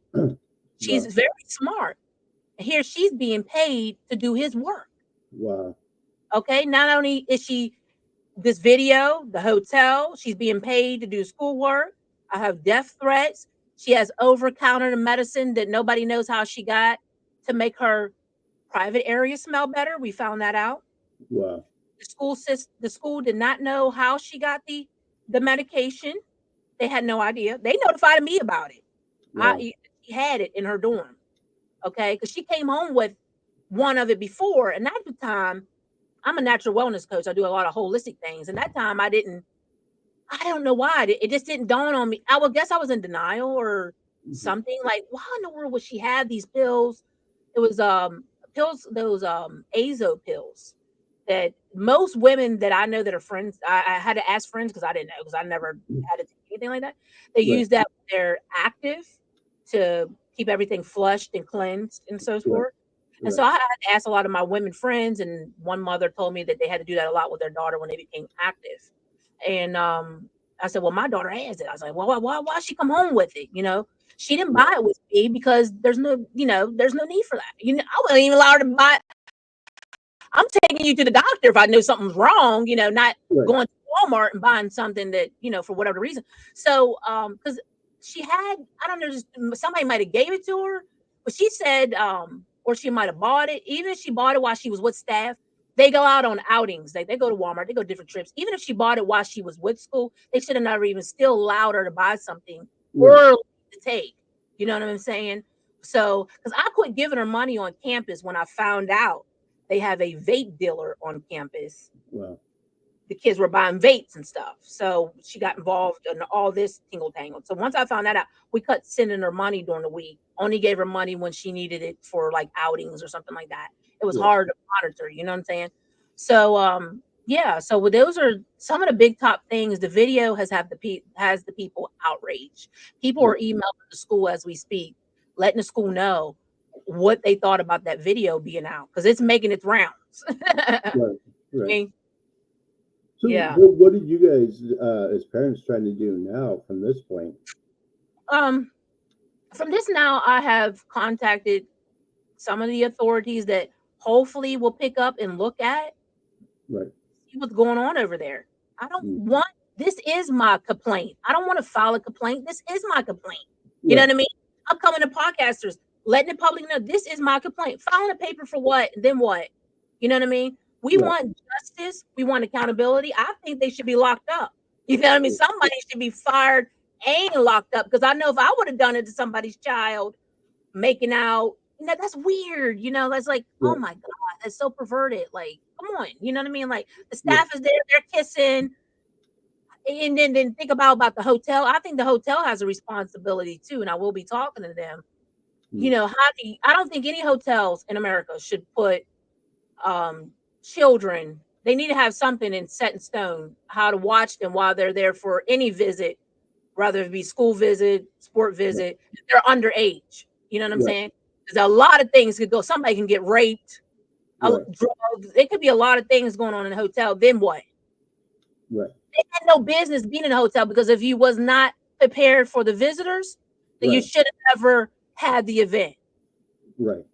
She's wow, very smart. Here she's being paid to do his work. wow, Okay. Not only is she this video, the hotel, she's being paid to do schoolwork. I have death threats. She has over-counter medicine that nobody knows how she got to make her private area smell better. We found that out. wow, The school did not know how she got the medication. They had no idea. They notified me about it. wow, She had it in her dorm. Okay, because she came home with one of it before, and at the time, I'm a natural wellness coach. I do a lot of holistic things, and that time I didn't. I don't know why it just didn't dawn on me. I would guess I was in denial or mhm, something. Like, why in the world would she have these pills? It was pills, those azo pills that most women that I know that are friends. I had to ask friends because I didn't know, because I never mm, had to take anything like that. They right, use that when they're active to keep everything flushed and cleansed and so right, forth. And so right, I had to ask a lot of my women friends, and one mother told me that they had to do that a lot with their daughter when they became active. And I said, "Well, my daughter has it." I was like, "Well, why she come home with it? She didn't right, buy it with me because there's no need for that. I wouldn't even allow her to buy. I'm taking you to the doctor if I know something's wrong. Not right, going to Walmart and buying something that for whatever reason. So, because she had, I don't know, just somebody might have gave it to her, but she said, or she might have bought it. Even if she bought it while she was with staff, they go out on outings. They go to Walmart, they go different trips. Even if she bought it while she was with school, they should have never even still allowed her to buy something Right. or to take. You know what I'm saying? So, because I quit giving her money on campus when I found out they have a vape dealer on campus. Wow. The kids were buying vapes and stuff. So she got involved in all this tingle tangle. So once I found that out, we cut sending her money during the week. Only gave her money when she needed it for like outings or something like that. It was Yeah. hard to monitor, you know what I'm saying? So yeah, so those are some of the big top things. The video has the people outraged. People are Yeah. emailing the school as we speak, letting the school know what they thought about that video being out because it's making its rounds. I Right. Right. mean, So, yeah. what did you guys, as parents, trying to do now from this point? Um, from this now, I have contacted some of the authorities that hopefully will pick up and look at, Right. see what's going on over there. I don't Mm. want, this is my complaint. I don't want to file a complaint. This is my complaint. You know Right. what I mean? I'm coming to podcasters, letting the public know this is my complaint. Filing a paper for what? And then what? You know what I mean? We Right. want justice. We want accountability. I think they should be locked up. You know what I mean? Somebody should be fired and locked up because I know if I would have done it to somebody's child, making out, that's weird. That's like, oh Right. my God, that's so perverted. Like, come on. You know what I mean? Like the Yeah. staff is there, they're kissing. And then think about the hotel. I think the hotel has a responsibility too, and I will be talking to them. Mm. I don't think any hotels in America should put children. They need to have something in set in stone how to watch them while they're there for any visit, whether it be school visit, sport Right. visit. If they're underage. You know what I'm Right. saying? There's a lot of things could go. Somebody can get raped, Right. drugs. It could be a lot of things going on in a hotel. Then what? Right. They had no business being in a hotel because if you was not prepared for the visitors, then you Right. should have never had the event. Right.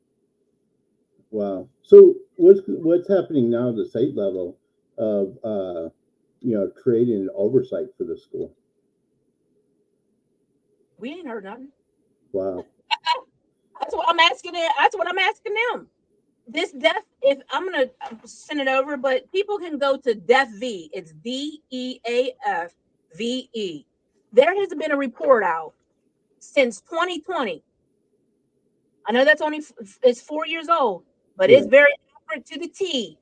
Wow. So, what's happening now at the state level of creating an oversight for the school? We ain't heard nothing. Wow. That's what I'm asking them. That's what I'm asking them. This deaf, if I'm gonna send it over, but people can go to DeafV. It's DEAFVE. There has been a report out since 2020. I know that's only it's 4 years old, but it's Right. very accurate to the T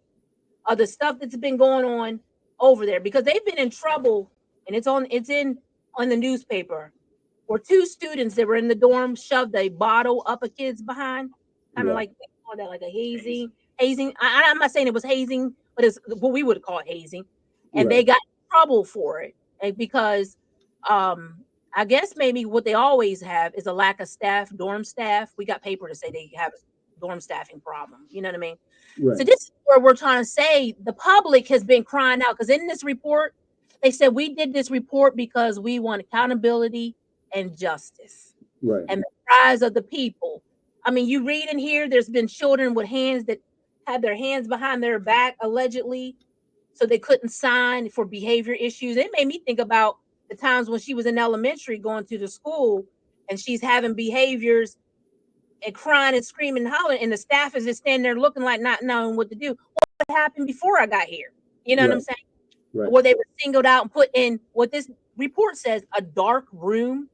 of the stuff that's been going on over there because they've been in trouble, and it's on the newspaper. Or two students that were in the dorm shoved a bottle up a kid's behind, kind of Yeah. like they call that like a hazing. I'm not saying it was hazing, but it's what we would call hazing, and they Right. got in trouble for it because I guess maybe what they always have is a lack of staff, dorm staff. We got paper to say they have a dorm staffing problem. You know what I mean? So Right. this is where we're trying to say the public has been crying out because in this report, they said we did this report because we want accountability and justice Right. and the cries of the people. I mean, you read in here, there's been children with hands that had their hands behind their back, allegedly, so they couldn't sign for behavior issues. It made me think about the times when she was in elementary going to the school and she's having behaviors and crying and screaming and hollering, and the staff is just standing there looking like not knowing what to do. What happened before I got here? You know what I'm Right. saying? Right. Where they were singled out and put in what this report says a dark room,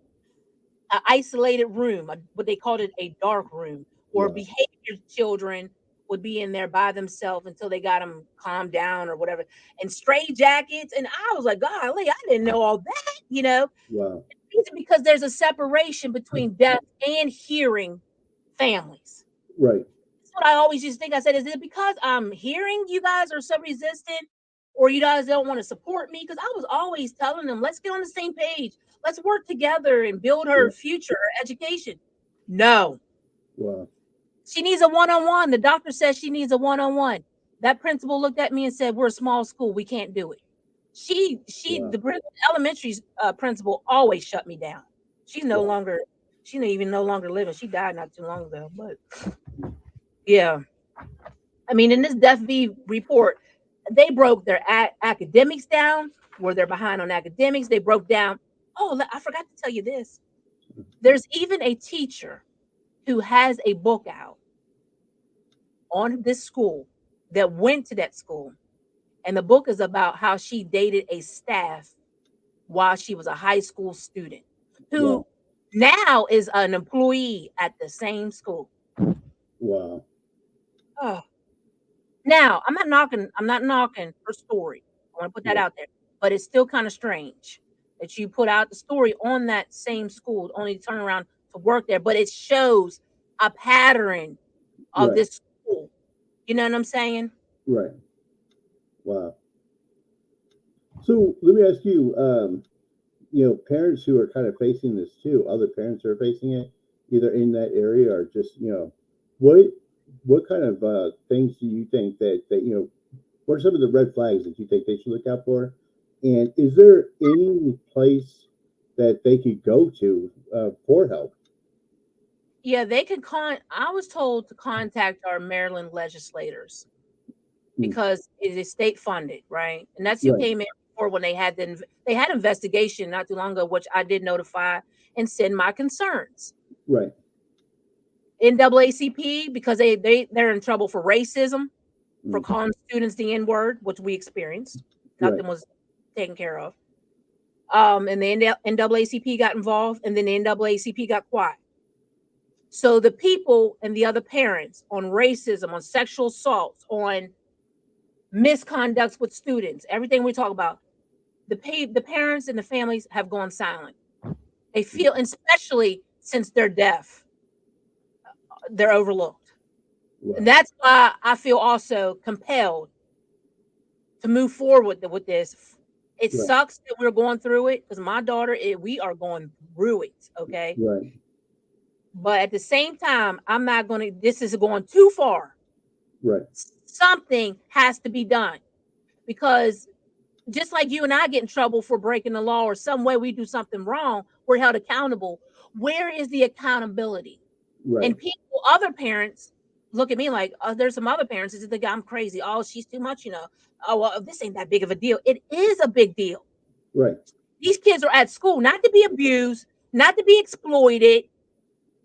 an isolated room, what they called it a dark room, where Wow. behavior children would be in there by themselves until they got them calmed down or whatever. And stray jackets. And I was like, golly, I didn't know all that. Wow. It's because there's a separation between deaf and hearing families. Right. That's what I always used to think. I said, is it because I'm hearing you guys are so resistant or you guys don't want to support me? Because I was always telling them, let's get on the same page. Let's work together and build her Yeah. future, her education. No, Wow. she needs a one-on-one. The doctor says she needs a one-on-one. That principal looked at me and said, we're a small school. We can't do it. Wow. The elementary principal always shut me down. She's no Wow. longer, she's even no longer living. She died not too long ago, but yeah. I mean, in this DeafV report, they broke their academics down, where they're behind on academics. They broke down. Oh, I forgot to tell you this. There's even a teacher who has a book out on this school that went to that school. And the book is about how she dated a staff while she was a high school student who Wow. now is an employee at the same school. Wow. Oh, now I'm not knocking her story. I want to put that Right. out there. But it's still kind of strange that you put out the story on that same school, only to turn around to work there. But it shows a pattern of Right. this school. You know what I'm saying? Right. Wow. So let me ask you, parents who are kind of facing this too, other parents are facing it, either in that area or just, what what kind of things do you think that what are some of the red flags that you think they should look out for? And is there any place that they could go to for help? Yeah, they could I was told to contact our Maryland legislators Mm, because it is state funded, right? And that's who right, came in before when they had investigation not too long ago, which I did notify and send my concerns. right, NAACP, because they're in trouble for racism, for mm, calling students the N word, which we experienced. right, Nothing was taken care of. And the NAACP got involved, and then the NAACP got quiet. So the people and the other parents on racism, on sexual assaults, on misconducts with students, everything we talk about, the parents and the families have gone silent. They feel, especially since they're deaf, they're overlooked. And right, that's why I feel also compelled to move forward with this. It right, sucks that we're going through it because my daughter, we are going through it. Okay. right, But at the same time, I'm not going to, this is going too far. right, Something has to be done because just like you and I get in trouble for breaking the law or some way we do something wrong, we're held accountable. Where is the accountability? right, And people, other parents look at me like, oh, there's some other parents that think I'm crazy. Oh, she's too much, Oh, well, this ain't that big of a deal. It is a big deal. right. These kids are at school not to be abused, not to be exploited,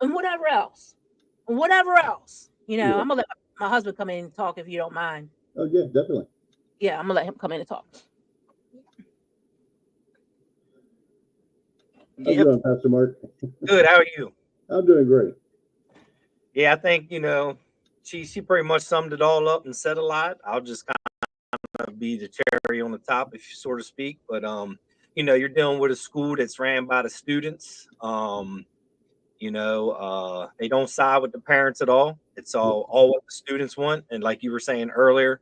and whatever else. And whatever else. Yeah. I'm gonna let my husband come in and talk if you don't mind. Oh, yeah, definitely. Yeah, I'm gonna let him come in and talk. How's it Yep. going, Pastor Mark? Good. How are you? I'm doing great. Yeah, I think she pretty much summed it all up and said a lot. I'll just kind of be the cherry on the top, if you sort of speak. But you're dealing with a school that's ran by the students. They don't side with the parents at all. It's all what the students want. And like you were saying earlier,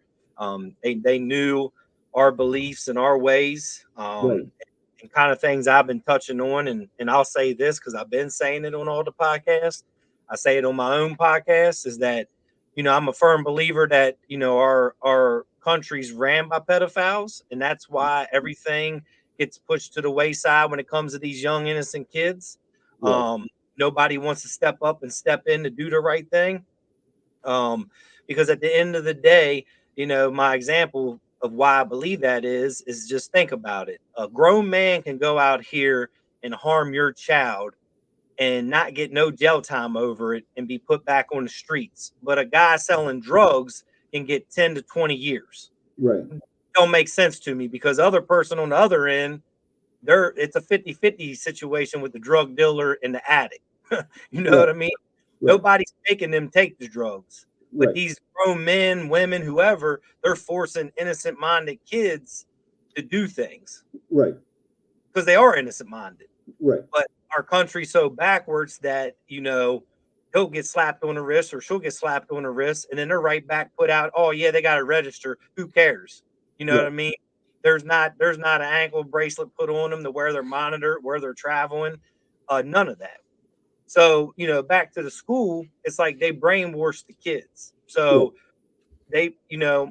they knew our beliefs and our ways. Right, And kind of things I've been touching on. And I'll say this because I've been saying it on all the podcasts. I say it on my own podcast is that, I'm a firm believer that, our country's ran by pedophiles. And that's why everything gets pushed to the wayside when it comes to these young, innocent kids. right, Nobody wants to step up and step in to do the right thing. Because at the end of the day, my example of why I believe that is just think about it. A grown man can go out here and harm your child and not get no jail time over it and be put back on the streets. But a guy selling drugs can get 10 to 20 years. right, Don't make sense to me because other person on the other end, it's a 50-50 situation with the drug dealer and the addict. You know right, what I mean? right, Nobody's making them take the drugs. But right, these grown men, women, whoever, they're forcing innocent minded kids to do things right, because they are innocent minded. right, But our country's so backwards that, he'll get slapped on the wrist or she'll get slapped on the wrist. And then they're right back put out, oh, yeah, they got to register. Who cares? You know what right, I mean? There's not an ankle bracelet put on them to where they're monitored, where they're traveling. None of that. So, back to the school, it's like they brainwash the kids. right, So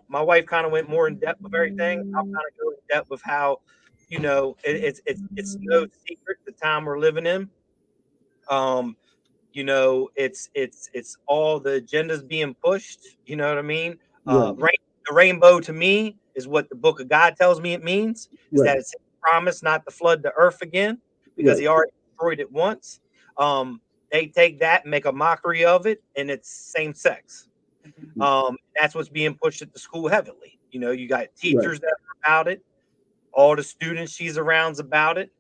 my wife kind of went more in depth with everything. I'll kind of go in depth with how, it's no secret the time we're living in. Um, it's all the agendas being pushed. You know what I mean? right, The rainbow to me is what the book of God tells me it means, is right, that it's a promise not to flood the earth again because right, he already destroyed it once. They take that and make a mockery of it, and it's same sex. That's what's being pushed at the school heavily. You know, you got teachers that are about it, all the students she's around's about it.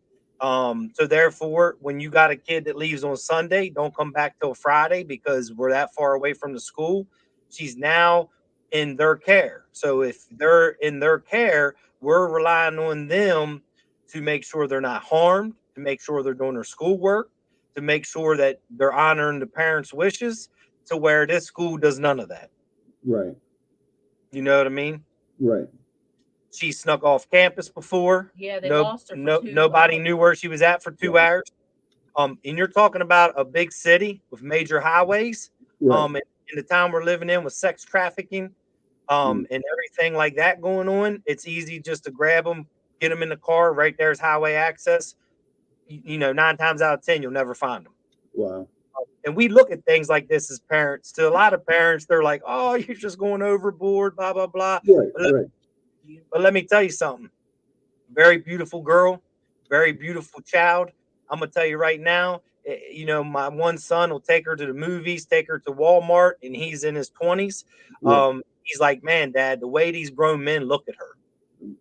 So therefore, when you got a kid that leaves on Sunday, don't come back till Friday because we're that far away from the school. She's now in their care. So if they're in their care, we're relying on them to make sure they're not harmed, to make sure they're doing their schoolwork, to make sure that they're honoring the parents' wishes, to where this school does none of that. Right. You know what I mean? Right. She snuck off campus before. Yeah, they lost her for Nobody knew where she was at for 2 Right. hours. And you're talking about a big city with major highways. Right. In the town we're living in with sex trafficking, and everything like that going on, it's easy just to grab them, get them in the car. Right there's highway access. You know, 9 times out of 10, you'll never find them. Wow. And we look at things like this as parents. To a lot of parents, they're like, "Oh, you're just going overboard," blah blah blah. Right. But Right. but let me tell you something. Very beautiful girl, very beautiful child. I'm gonna tell you right now. You know, my one son will take her to the movies, take her to Walmart, and he's in his 20s. Right. He's like, "Man, Dad, the way these grown men look at her."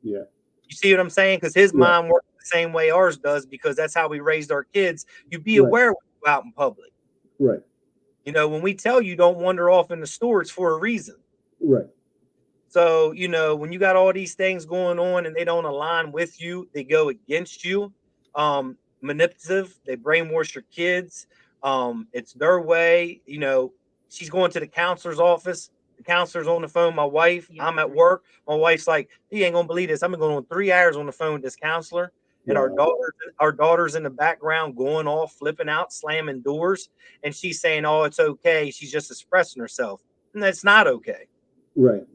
Yeah. You see what I'm saying? Because his Yeah. mind works the same way ours does, because that's how we raised our kids. You be Right. aware when you go out in public. Right. You know, when we tell you don't wander off in the store, it's for a reason. Right. So, you know, when you got all these things going on and they don't align with you, they go against you. Manipulative, they brainwash your kids. It's their way. You know, she's going to the counselor's office. The counselor's on the phone. My wife, Yeah. I'm at work. My wife's like, "You ain't gonna believe this. I've been going on 3 hours on the phone with this counselor." And Wow. our daughter's in the background going off, flipping out, slamming doors, and she's saying, "Oh, it's okay. She's just expressing herself." And that's not okay. Right.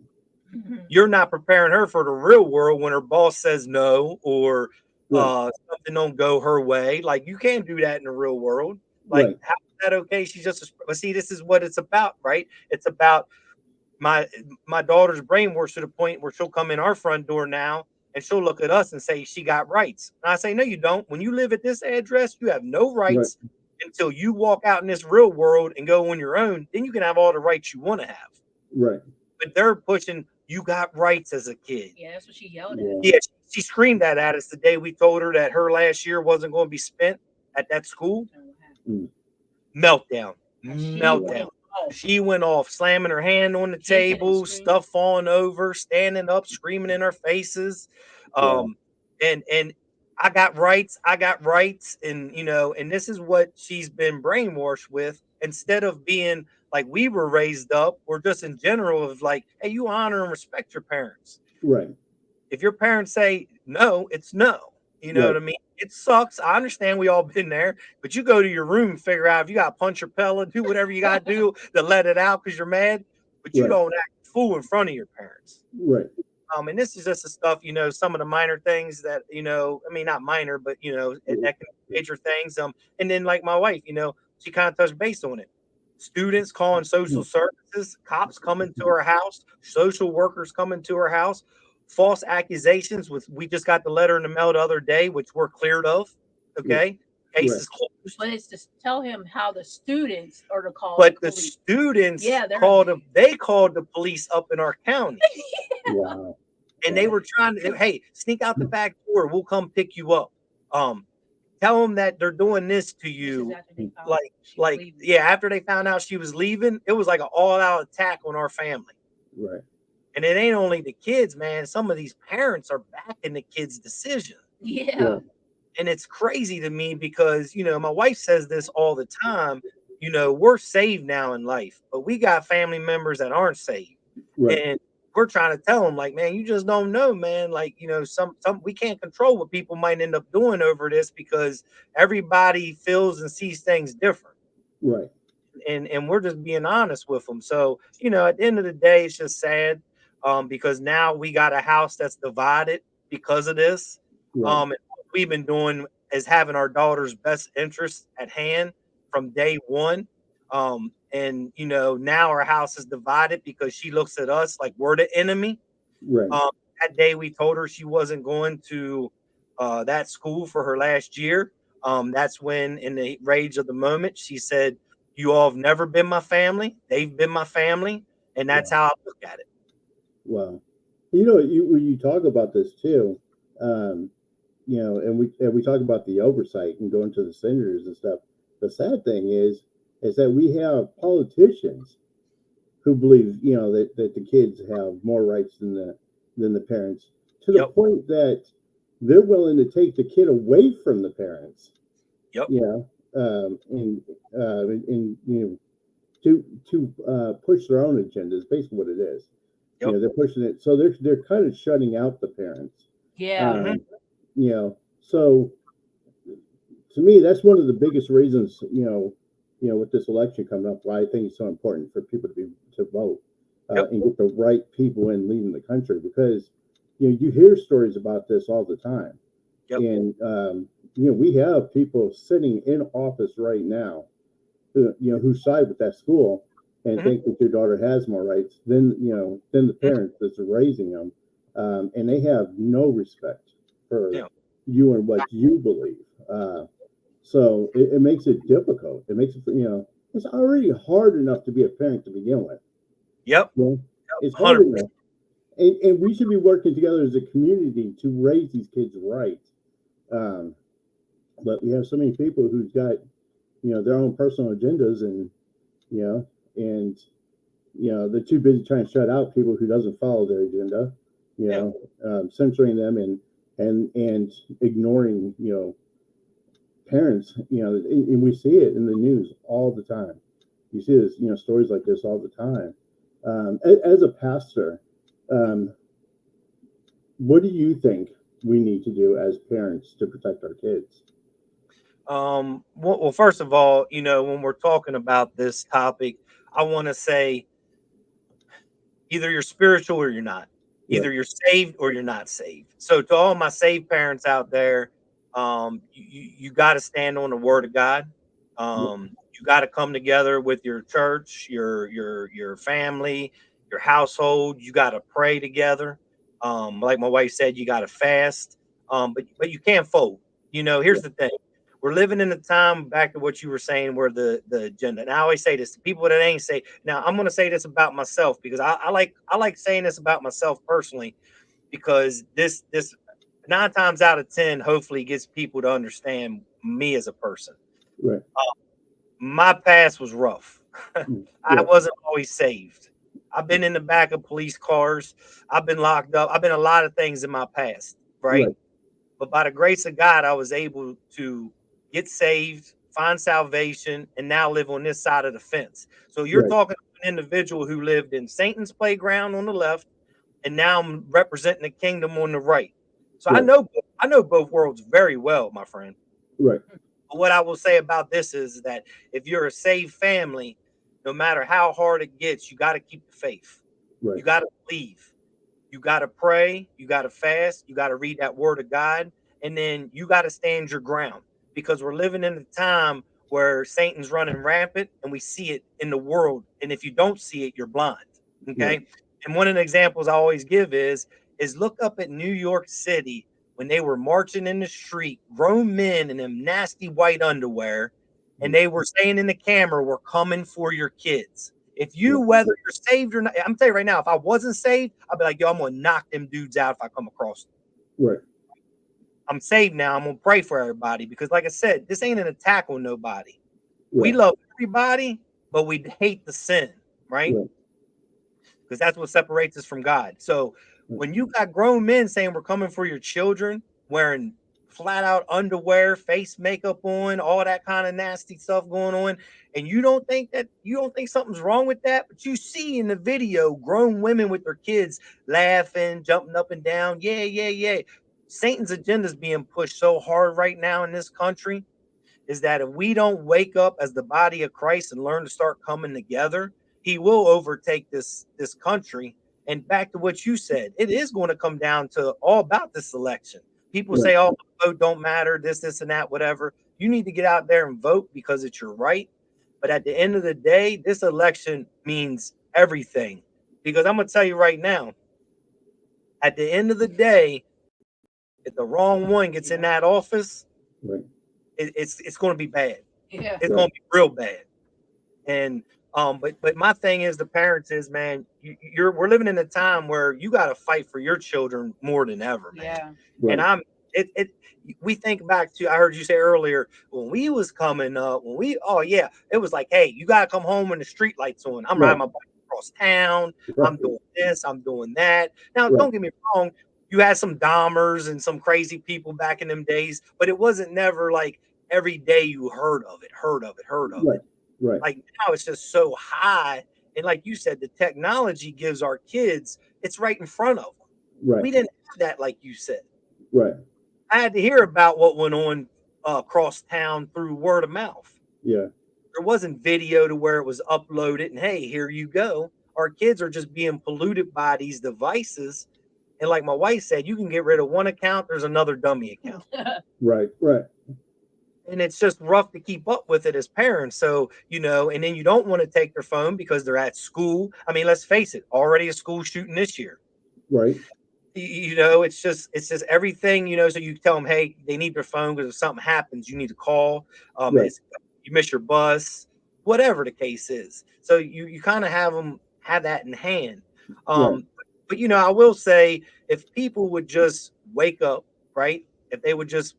You're not preparing her for the real world when her boss says no, or Right. something don't go her way. Like, you can't do that in the real world. Like, Right. how is that okay? She's just but see, this is what it's about, right? It's about my my daughter's brainwash to the point where she'll come in our front door now and she'll look at us and say she got rights. And I say, no, you don't. When you live at this address, you have no Right. rights until you walk out in this real world and go on your own. Then you can have all the rights you want to have. Right. But they're pushing, you got rights as a kid. Yeah, that's what she yelled Yeah. at. Yeah, she screamed that at us the day we told her that her last year wasn't going to be spent at that school. Meltdown. Meltdown. She went off, slamming her hand on the table, stuff falling over, standing up, screaming in our faces. And I got rights, and you know, and this is what she's been brainwashed with. Instead of being like we were raised up, or just in general of like, hey, you honor and respect your parents. Right. If your parents say no, it's no. You know Right. what I mean? It sucks. I understand, we all been there, but you go to your room and figure out if you got to punch your pellet, do whatever you got to do to let it out because you're mad, but you Right. don't act a fool in front of your parents. Right. And this is just the stuff, you know, some of the minor things that, you know, I mean, not minor, but, you know, that can be major things. And then like my wife, you know, she kind of touched base on it. Students calling social services, cops coming to her house, social workers coming to her house, false accusations. We just got the letter in the mail the other day, which we're cleared of. Okay. Cases closed. But it's to tell him how the students are to call. But the students called the police up in our county. Wow. And they were trying to, hey, sneak out the back door. We'll come pick you up. Tell them that they're doing this to you. After they found out she was leaving, it was like an all-out attack on our family. Right. And it ain't only the kids, man. Some of these parents are backing the kids' decision. Yeah. And it's crazy to me because, you know, my wife says this all the time. You know, we're saved now in life, but we got family members that aren't saved. Right. And we're trying to tell them, like, man, you just don't know, man. Like, you know, some we can't control what people might end up doing over this because everybody feels and sees things different. Right. And we're just being honest with them. So, you know, at the end of the day, it's just sad because now we got a house that's divided because of this. Right. And what we've been doing is having our daughter's best interests at hand from day one. And you know, now our house is divided because she looks at us like we're the enemy. Right. That day we told her she wasn't going to that school for her last year. That's when, in the rage of the moment, she said, "You all have never been my family. They've been my family," and that's Wow. how I look at it. Wow. When you talk about this too, um, and we talk about the oversight and going to the senators and stuff. The sad thing is that we have politicians who believe, that the kids have more rights than the parents, to the Yep. point that they're willing to take the kid away from the parents. Yep. You know, and to push their own agenda is basically what it is. Yep. They're pushing it, so they're kind of shutting out the parents. Yeah. So to me, that's one of the biggest reasons, with this election coming up, why I think it's so important for people to vote, Yep. and get the right people in leading the country, because you hear stories about this all the time. Yep. And we have people sitting in office right now who side with that school and think that your daughter has more rights than the parents that's raising them, and they have no respect for you and what you believe. So it makes it difficult. It makes it, it's already hard enough to be a parent to begin with. Yep. It's hard enough. And we should be working together as a community to raise these kids right. But we have so many people who've got, their own personal agendas, and they're too busy trying to shut out people who doesn't follow their agenda, censoring them and ignoring, parents, and we see it in the news all the time. You see this, stories like this all the time. As a pastor, what do you think we need to do as parents to protect our kids? Well, first of all, when we're talking about this topic, I want to say either you're spiritual or you're not. Either you're saved or you're not saved. So to all my saved parents out there, you got to stand on the word of God. You got to come together with your church, your family, your household. You got to pray together. Like my wife said, you got to fast. But you can't fold. Here's the thing. We're living in a time, back to what you were saying, where the agenda. And I always say this to people that ain't say. Now I'm going to say this about myself, because I like saying this about myself personally, because this 9 times out of 10 hopefully gets people to understand me as a person. Right. My past was rough. I Yeah. wasn't always saved. I've been in the back of police cars. I've been locked up. I've been a lot of things in my past, right? Right. But by the grace of God, I was able to get saved, find salvation, and now live on this side of the fence. So you're Right. talking to an individual who lived in Satan's playground on the left, and now I'm representing the kingdom on the right. So Right. I know both worlds very well, my friend. Right. But what I will say about this is that if you're a saved family, no matter how hard it gets, you got to keep the faith. Right. You got to believe. You got to pray. You got to fast. You got to read that word of God. And then you got to stand your ground, because we're living in a time where Satan's running rampant, and we see it in the world. And if you don't see it, you're blind. Okay. Right. And one of the examples I always give is look up at New York City when they were marching in the street, grown men in them nasty white underwear, and they were saying in the camera, "We're coming for your kids." If you, whether you're saved or not, I'm telling you right now, if I wasn't saved, I'd be like, yo, I'm going to knock them dudes out if I come across them. Right. I'm saved now. I'm going to pray for everybody, because, like I said, this ain't an attack on nobody. We Right. love everybody, but we hate the sin, right? Right. Because that's what separates us from God. So when you got grown men saying we're coming for your children, wearing flat out underwear, face makeup on, all that kind of nasty stuff going on, and you don't think something's wrong with that, but you see in the video grown women with their kids laughing, jumping up and down, yeah. Satan's agenda is being pushed so hard right now in this country, is that if we don't wake up as the body of Christ and learn to start coming together, he will overtake this country. And back to what you said, it is going to come down to all about this election. People say, "Oh, vote don't matter, this and that, whatever." You need to get out there and vote, because it's your right. But at the end of the day, this election means everything. Because I'm going to tell you right now, at the end of the day, if the wrong one gets in that office, Right. it's going to be bad. Yeah. It's going to be real bad. And but my thing is the parents is, man, we're living in a time where you got to fight for your children more than ever, man. Yeah. And Right. we think back to, I heard you say earlier, when we was coming up, oh yeah, it was like, hey, you gotta come home when the street lights on. I'm riding Right. my bike across town. I'm Right. doing this. I'm doing that. Now, Right. don't get me wrong. You had some Dahmers and some crazy people back in them days, but it wasn't never like every day you heard of it, heard of it, heard of Right. it. Right. Like now it's just so high. And like you said, the technology gives our kids, it's right in front of them. Right. We didn't have that, like you said. Right. I had to hear about what went on across town through word of mouth. Yeah. There wasn't video to where it was uploaded and hey, here you go. Our kids are just being polluted by these devices. And like my wife said, you can get rid of one account, there's another dummy account. Right. Right. And it's just rough to keep up with it as parents. So, and then you don't want to take their phone because they're at school. I mean, let's face it, already a school shooting this year. Right. It's just everything, so you tell them, hey, they need their phone because if something happens, you need to call. Right. You miss your bus, whatever the case is. So you kind of have them have that in hand. Right. But I will say, if people would just wake up, right? If they would just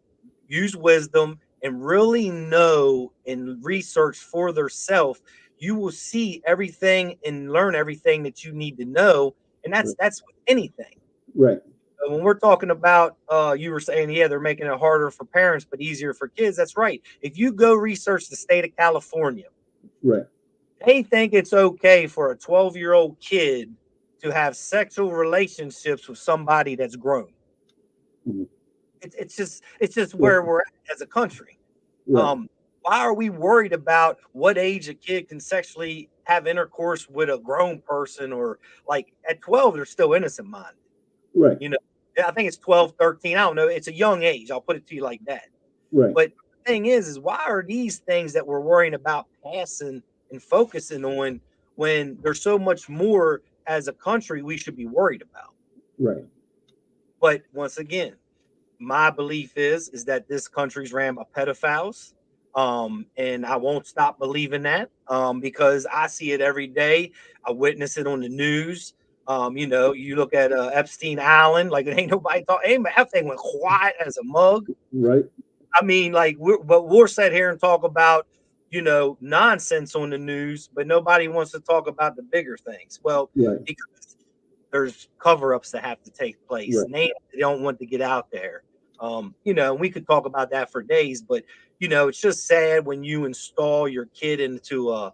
use wisdom and really know and research for themselves, you will see everything and learn everything that you need to know. And that's with anything. Right. When we're talking about, you were saying, yeah, they're making it harder for parents, but easier for kids. That's right. If you go research the state of California, Right. they think it's okay for a 12-year-old kid to have sexual relationships with somebody that's grown. Mhm. It's just where we're at as a country. Right. Why are we worried about what age a kid can sexually have intercourse with a grown person? Or like at 12, they're still innocent minded. Right. I think it's 12, 13. I don't know. It's a young age. I'll put it to you like that. Right. But the thing is why are these things that we're worrying about passing and focusing on when there's so much more as a country we should be worried about? Right. But once again, my belief is that this country's ran by pedophiles. And I won't stop believing that because I see it every day. I witness it on the news. You look at Epstein Island, like it ain't nobody talking. Hey, man, that thing went quiet as a mug. Right. I mean, like we're sat here and talk about, nonsense on the news, but nobody wants to talk about the bigger things. Well, Right. because there's cover-ups that have to take place. Right. Names they don't want to get out there. We could talk about that for days, but it's just sad when you install your kid into a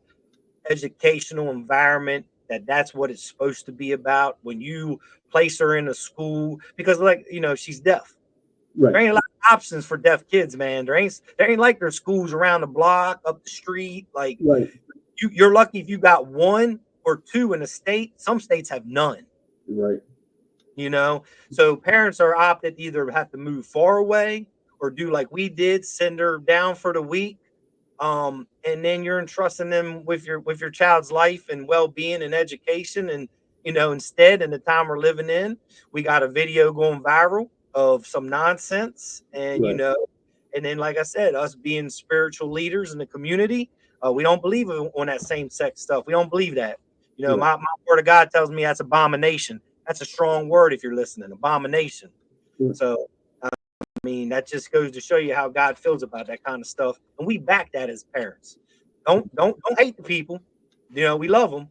educational environment that's what it's supposed to be about. When you place her in a school, because she's deaf. There Right. ain't a lot of options for deaf kids, man. There ain't like there's schools around the block, up the street. Like Right. you're lucky if you got one or two in a state. Some states have none. Right. So parents are opted to either have to move far away or do like we did, send her down for the week. And then you're entrusting them with your child's life and well-being and education. And instead, in the time we're living in, we got a video going viral of some nonsense. And Right. and then like I said, us being spiritual leaders in the community, we don't believe on that same-sex stuff. We don't believe that. Right. My word of God tells me that's abomination. That's a strong word if you're listening. Abomination. Right. So I mean, that just goes to show you how God feels about that kind of stuff, and we back that as parents. Don't hate the people. We love them.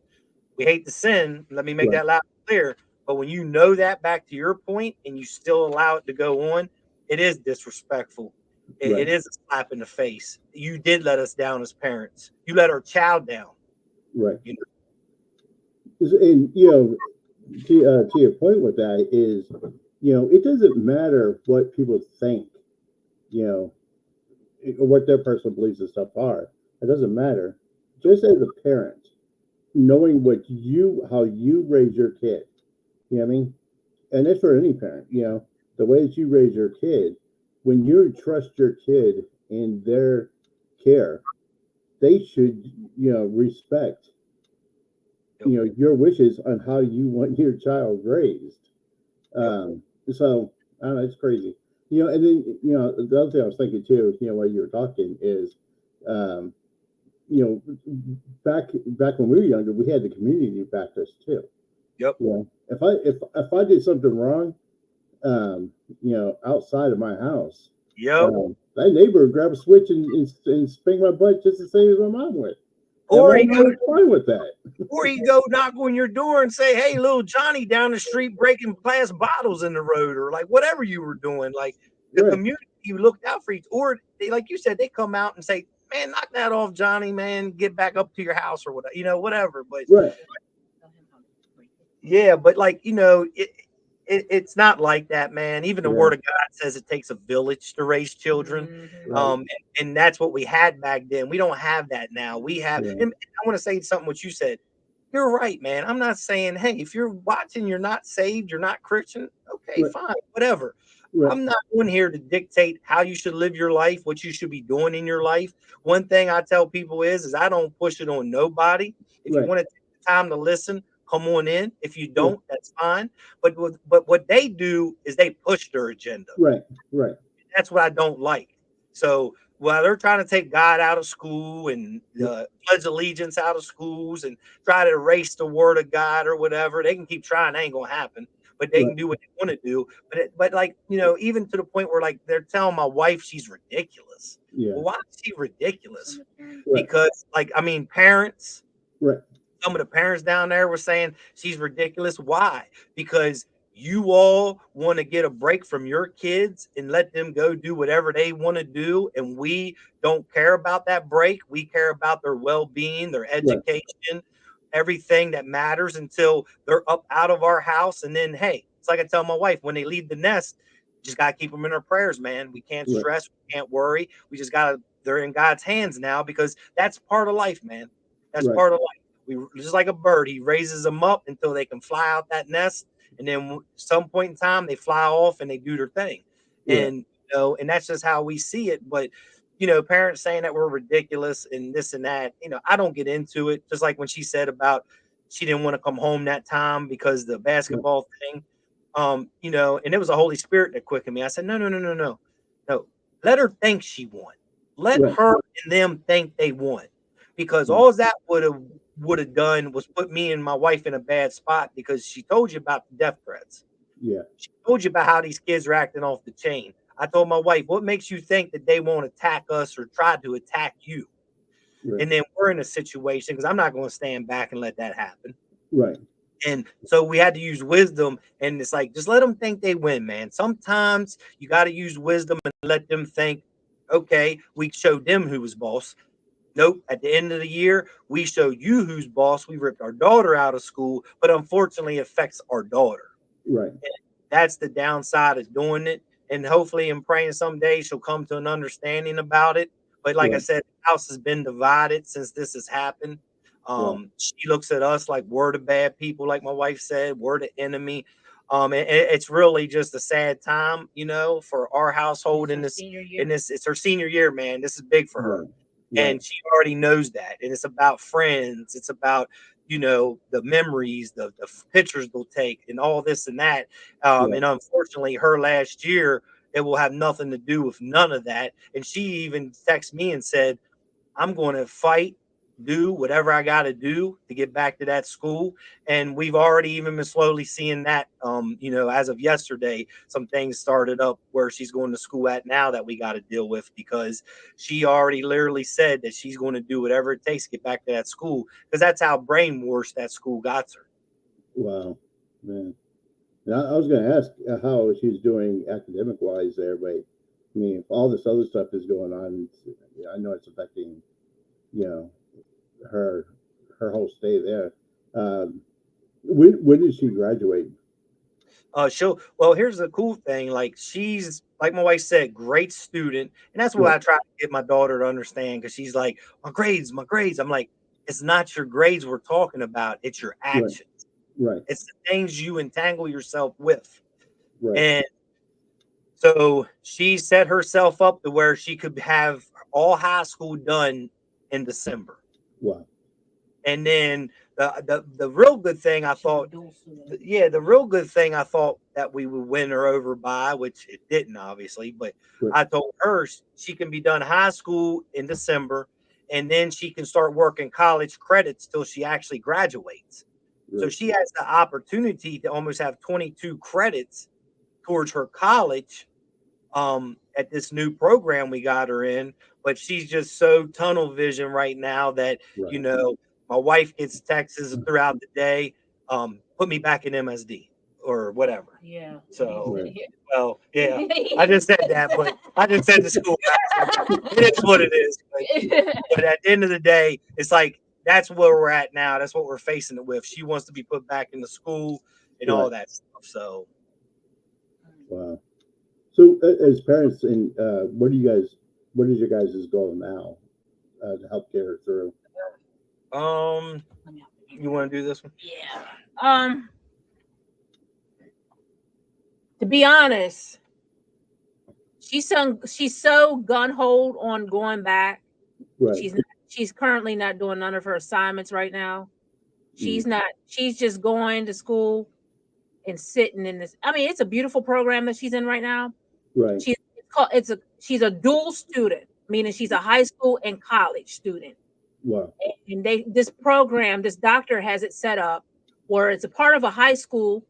We hate the sin. Let me make Right. that loud and clear. But when you know that, back to your point, and you still allow it to go on, it is disrespectful. Right. It is a slap in the face. You did let us down as parents. You let our child down. Right. You And to your point with that is, it doesn't matter what people think, what their personal beliefs and stuff are. It doesn't matter. Just as a parent, knowing how you raise your kid, you know what I mean? And it's for any parent, the way that you raise your kid, when you trust your kid in their care, they should, respect, your wishes on how you want your child raised. So I don't know, it's crazy. And then the other thing I was thinking too, while you were talking is, um, you know, back when we were younger, we had the community back us too. Yep. If I did something wrong, outside of my house, Yep. that neighbor would grab a switch and spank my butt just the same as my mom would. And Or my he mom go was fine with that. or you go knock on your door and say, "Hey, little Johnny down the street breaking glass bottles in the road," or like whatever you were doing. Like the Right, community looked out for each, or they, like you said, they come out and say, "Man, knock that off, Johnny. Man, get back up to your house or whatever, whatever." But right, yeah, but like it's not like that, man. Even the yeah, Word of God says it takes a village to raise children, right, and that's what we had back then. We don't have that now. We have, yeah, and I want to say something what you said. You're right, man. I'm not saying, hey, if you're watching, you're not saved, you're not Christian. Okay, right, fine, whatever. right, I'm not on here to dictate how you should live your life, what you should be doing in your life. One thing I tell people is I don't push it on nobody. If you right, want to take the time to listen, come on in. If you yeah, don't, that's fine. But what they do is they push their agenda. right, right, That's what I don't like. So while they're trying to take God out of school and pledge allegiance out of schools and try to erase the word of God or whatever, they can keep trying. That ain't gonna happen. But they right, can do what they want to do. But like even to the point where like they're telling my wife she's ridiculous. yeah, Well, why is she ridiculous? right, Because like I mean, parents, right, some of the parents down there were saying she's ridiculous. Why? Because you all want to get a break from your kids and let them go do whatever they want to do. And we don't care about that break. We care about their well being, their right, education, everything that matters until they're up out of our house. And then, hey, it's like I tell my wife when they leave the nest, just got to keep them in our prayers, man. We can't right, stress, we can't worry. We just got to, they're in God's hands now because that's part of life, man. That's right, part of life. We just like a bird, he raises them up until they can fly out that nest, and then some point in time they fly off and they do their thing, right, and and that's just how we see it. But parents saying that we're ridiculous and this and that, I don't get into it. Just like when she said about she didn't want to come home that time because the right, basketball thing, and it was the Holy Spirit that quickened me. I said, no, no, no, no, no, no. Let her think she won. Let right, her and them think they won, because right, all that would have done was put me and my wife in a bad spot because she told you about the death threats. yeah, She told you about how these kids are acting off the chain. I told my wife, what makes you think that they won't attack us or try to attack you? right, And then we're in a situation because I'm not going to stand back and let that happen. right, And so we had to use wisdom. And it's like, just let them think they win, man. Sometimes you got to use wisdom and let them think, okay, we showed them who was boss. Nope. At the end of the year, we showed you who's boss. We ripped our daughter out of school, but unfortunately, it affects our daughter. right, And that's the downside of doing it. And hopefully, I'm praying someday she'll come to an understanding about it. But like I right, said, the house has been divided since this has happened. yeah, She looks at us like we're the bad people, like my wife said, we're the enemy. It's really just a sad time, for our household in this. In this, it's her senior year, man. This is big for her, right, right, and she already knows that. And it's about friends. It's about the memories, the pictures they'll take, and all this and that. yeah, And unfortunately, her last year, it will have nothing to do with none of that. And she even texted me and said, I'm going to fight, do whatever I got to do to get back to that school. And we've already even been slowly seeing that, as of yesterday, some things started up where she's going to school at now that we got to deal with because she already literally said that she's going to do whatever it takes to get back to that school because that's how brainwashed that school got her. wow, man. Now, I was going to ask how she's doing academic wise there, but I mean, if all this other stuff is going on, I know it's affecting, you know, her whole stay there. Um, when did she graduate? Well, here's the cool thing. Like she's like my wife said, great student. And that's what Right, I try to get my daughter to understand because she's like, my grades, my grades. I'm like, it's not your grades we're talking about, it's your right, actions. right, It's the things you entangle yourself with. right, And so she set herself up to where she could have all high school done in December. wow, And then the real good thing I thought, the real good thing I thought that we would win her over by, which it didn't obviously, but Right. I told her she can be done high school in December, and then she can start working college credits till she actually graduates. So Right. she has the opportunity to almost have 22 credits towards her college at this new program we got her in. But she's just so tunnel vision right now that, Right. you know, my wife gets texts throughout the day, put me back in MSD or whatever. Yeah. So, Right. well, yeah, I just said that, but I just said the school. It is what it is. But at the end of the day, it's like that's where we're at now. That's what we're facing it with. She wants to be put back into school and all Right. that stuff. So, Wow. So as parents, and what is your guys' goal now to help get her through? you want to do this one? Yeah. To be honest, she's so gun ho on going back. Right. She's currently not doing none of her assignments right now. Mm. She's just going to school and sitting in this. I mean, it's a beautiful program that she's in right now. Right. She's a dual student, meaning she's a high school and college student. Wow. And this program, this doctor has it set up where it's a part of a high school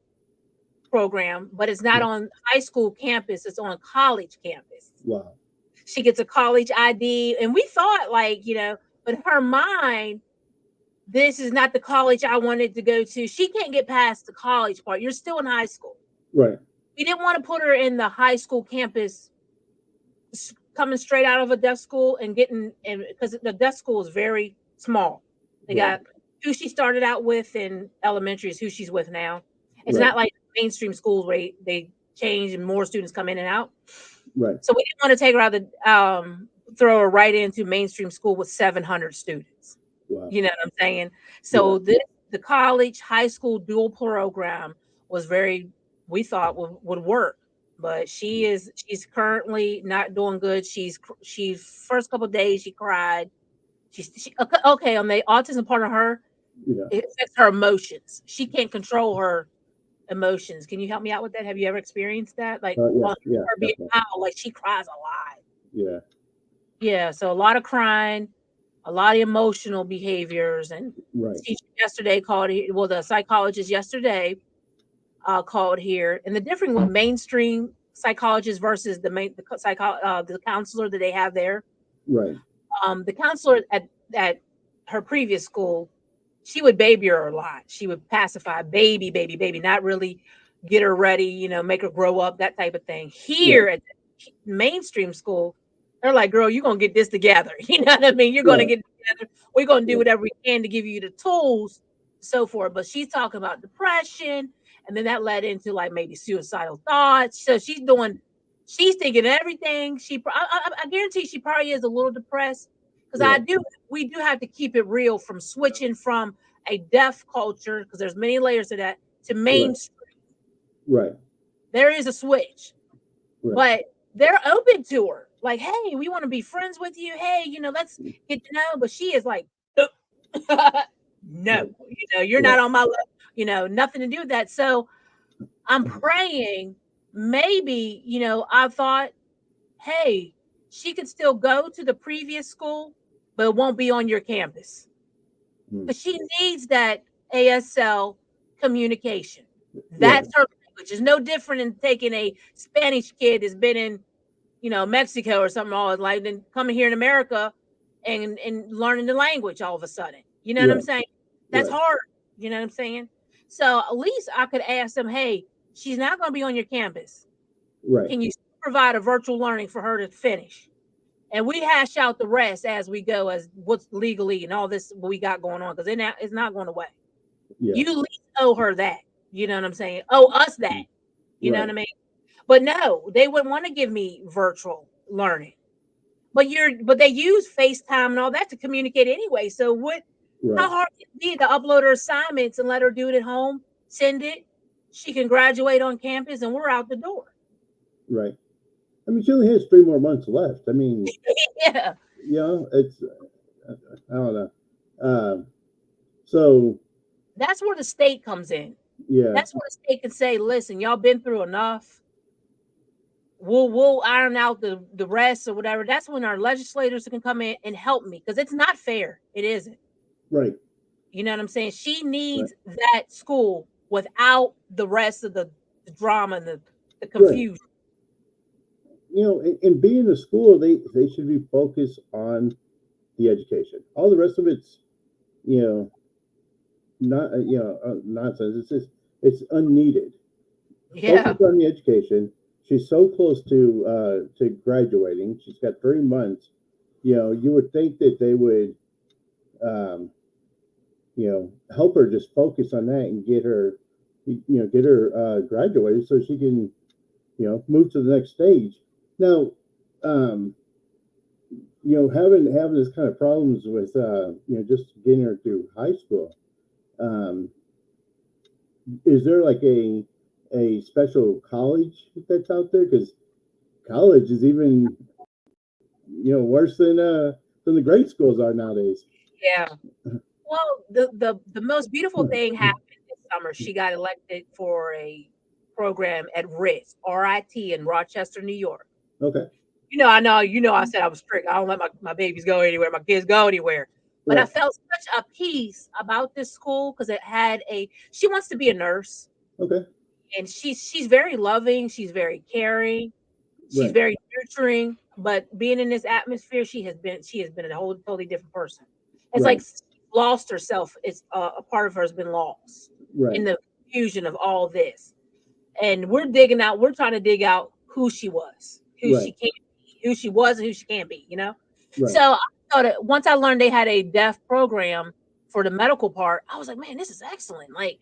program, but it's not on high school campus, it's on college campus. Wow. She gets a college ID, and we thought, like, but in her mind, this is not the college I wanted to go to. She can't get past the college part. You're still in high school. Right. We didn't want to put her in the high school campus coming straight out of a deaf school and because the deaf school is very small. They got who she started out with in elementary is who she's with now. It's not like mainstream schools where they change and more students come in and out. Right. So we didn't want to take her out throw her right into mainstream school with 700 students. Wow. You know what I'm saying? So the college high school dual program was we thought would work, but she's currently not doing good. She's first couple of days she cried. Okay, on the autism part of her, it affects her emotions. She can't control her emotions. Can you help me out with that? Have you ever experienced that? Like her being out, like she cries a lot. Yeah. Yeah. So a lot of crying, a lot of emotional behaviors, and the teacher yesterday called. Well, the psychologist yesterday called here, and the difference with mainstream psychologists versus the counselor that they have there. Right. The counselor at her previous school, she would baby her a lot. She would pacify, baby, not really get her ready, make her grow up, that type of thing. Here at the mainstream school, they're like, girl, you're going to get this together. You know what I mean? You're going to get it together. We're going to do whatever we can to give you the tools, so forth. But she's talking about depression, and then that led into like maybe suicidal thoughts. So she's thinking everything. I guarantee she probably is a little depressed, because we do have to keep it real from switching from a deaf culture, because there's many layers to that, to mainstream. Right. There is a switch, but they're open to her. Like, hey, we want to be friends with you. Hey, let's get to know. But she is like, no, you're not on my level. Nothing to do with that. So I'm praying. Maybe, I thought, hey, she could still go to the previous school, but it won't be on your campus. But she needs that ASL communication. That's her language. It's no different than taking a Spanish kid that's been in, Mexico or something all his life, than coming here in America and learning the language all of a sudden. You know what I'm saying? That's hard. You know what I'm saying? So at least I could ask them, hey, she's not going to be on your campus. Right. Can you provide a virtual learning for her to finish? And we hash out the rest as we go, as what's legally and all this we got going on, because it's not going away. You at least owe her that. You know what I'm saying? Owe us that. You know what I mean? But no, they wouldn't want to give me virtual learning. But they use FaceTime and all that to communicate anyway. So how hard can it be to upload her assignments and let her do it at home, send it? She can graduate on campus and we're out the door. Right. I mean, she only has 3 more months left. I mean, yeah. It's, I don't know. So That's where the state comes in. yeah, That's where the state can say, listen, y'all been through enough. We'll iron out the rest or whatever. That's when our legislators can come in and help me, because it's not fair. It isn't. right, You know what I'm saying? She right, needs that school without the rest of the drama and the right. confusion. In being a school, they should be focused on the education. All the rest of it's, you know, not nonsense. It's just it's unneeded. Focus Yeah. on the education. She's so close to graduating. She's got 3 months. You would think that they would, um, help her just focus on that and get her graduated so she can, move to the next stage. Now, um, having this kind of problems with, just getting her through high school. Um, is there like a special college that's out there? Because college is even worse than the grade schools are nowadays. Yeah. Well, the most beautiful thing happened this summer. She got elected for a program at RIT in Rochester, New York. Okay. I said I was strict. I don't let my babies go anywhere, my kids go anywhere. But I Right. felt such a peace about this school because she wants to be a nurse, Okay. and she's very loving, she's very caring, she's Right. very nurturing. But being in this atmosphere, she has been a whole totally different person. It's like Right. she lost herself. It's a part of her has been lost in Right. the confusion of all this. And we're trying to dig out who she was, who she Right. can't be, who she was, and who she can't be. Right. So I thought that once I learned they had a deaf program for the medical part, I was like, man, this is excellent. Like,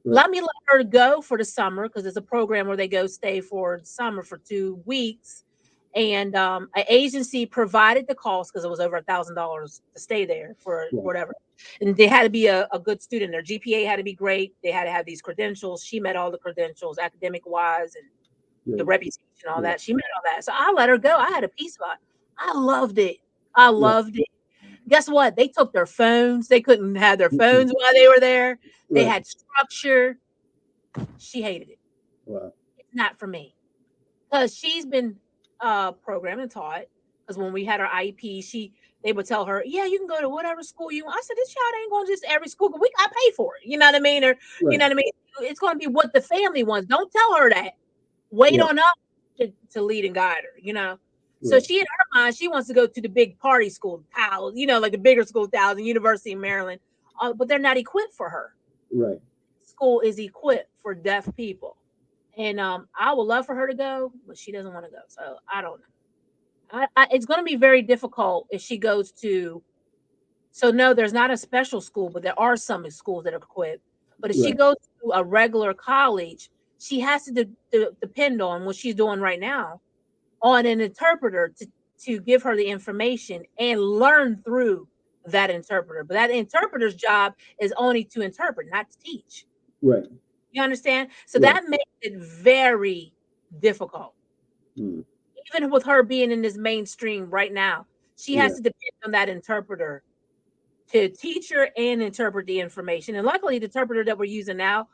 Right. let her go for the summer, because it's a program where they go stay for the summer for 2 weeks. And an agency provided the cost because it was over $1,000 to stay there for Right. whatever. And they had to be a good student. Their GPA had to be great. They had to have these credentials. She met all the credentials, academic wise, and the Yeah. reputation, all Yeah. that. She met all that. So I let her go. I had a piece about it. I loved it. I Yeah. loved it. Guess what? They took their phones. They couldn't have their phones while they were there. They Right. had structure. She hated it. Wow. It's not for me. Because she's been programmed and taught. Because when we had our IEP, they would tell her, "Yeah, you can go to whatever school you want." I said, "This child ain't going to just every school, but I pay for it." You know what I mean? Or you Right. know what I mean? It's going to be what the family wants. Don't tell her that. Wait Right. on us to lead and guide her. So Right. she, in her mind, she wants to go to the big party school, Towels, like the bigger school, Towels and University of Maryland, but they're not equipped for her. Right. School is equipped for deaf people. And I would love for her to go, but she doesn't want to go. So I don't know. It's going to be very difficult if she goes to. So no, there's not a special school, but there are some schools that are equipped. But if she Right. goes to a regular college, she has to depend on what she's doing right now on an interpreter to give her the information and learn through that interpreter. But that interpreter's job is only to interpret, not to teach. Right. You understand? So Right. that makes it very difficult. Mm. Even with her being in this mainstream right now, she has Yeah. to depend on that interpreter to teach her and interpret the information. And luckily, the interpreter that we're using now,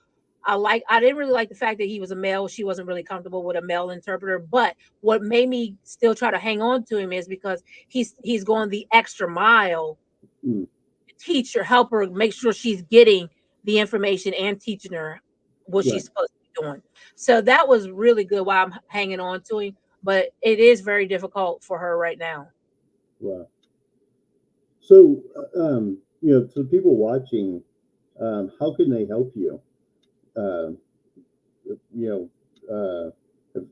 I didn't really like the fact that he was a male. She wasn't really comfortable with a male interpreter. But what made me still try to hang on to him is because he's going the extra mile Mm. to teach her, help her, make sure she's getting the information and teaching her what Right. she's supposed to be doing. So that was really good while I'm hanging on to him. But it is very difficult for her right now. Wow. So, to people watching, how can they help you? Um, you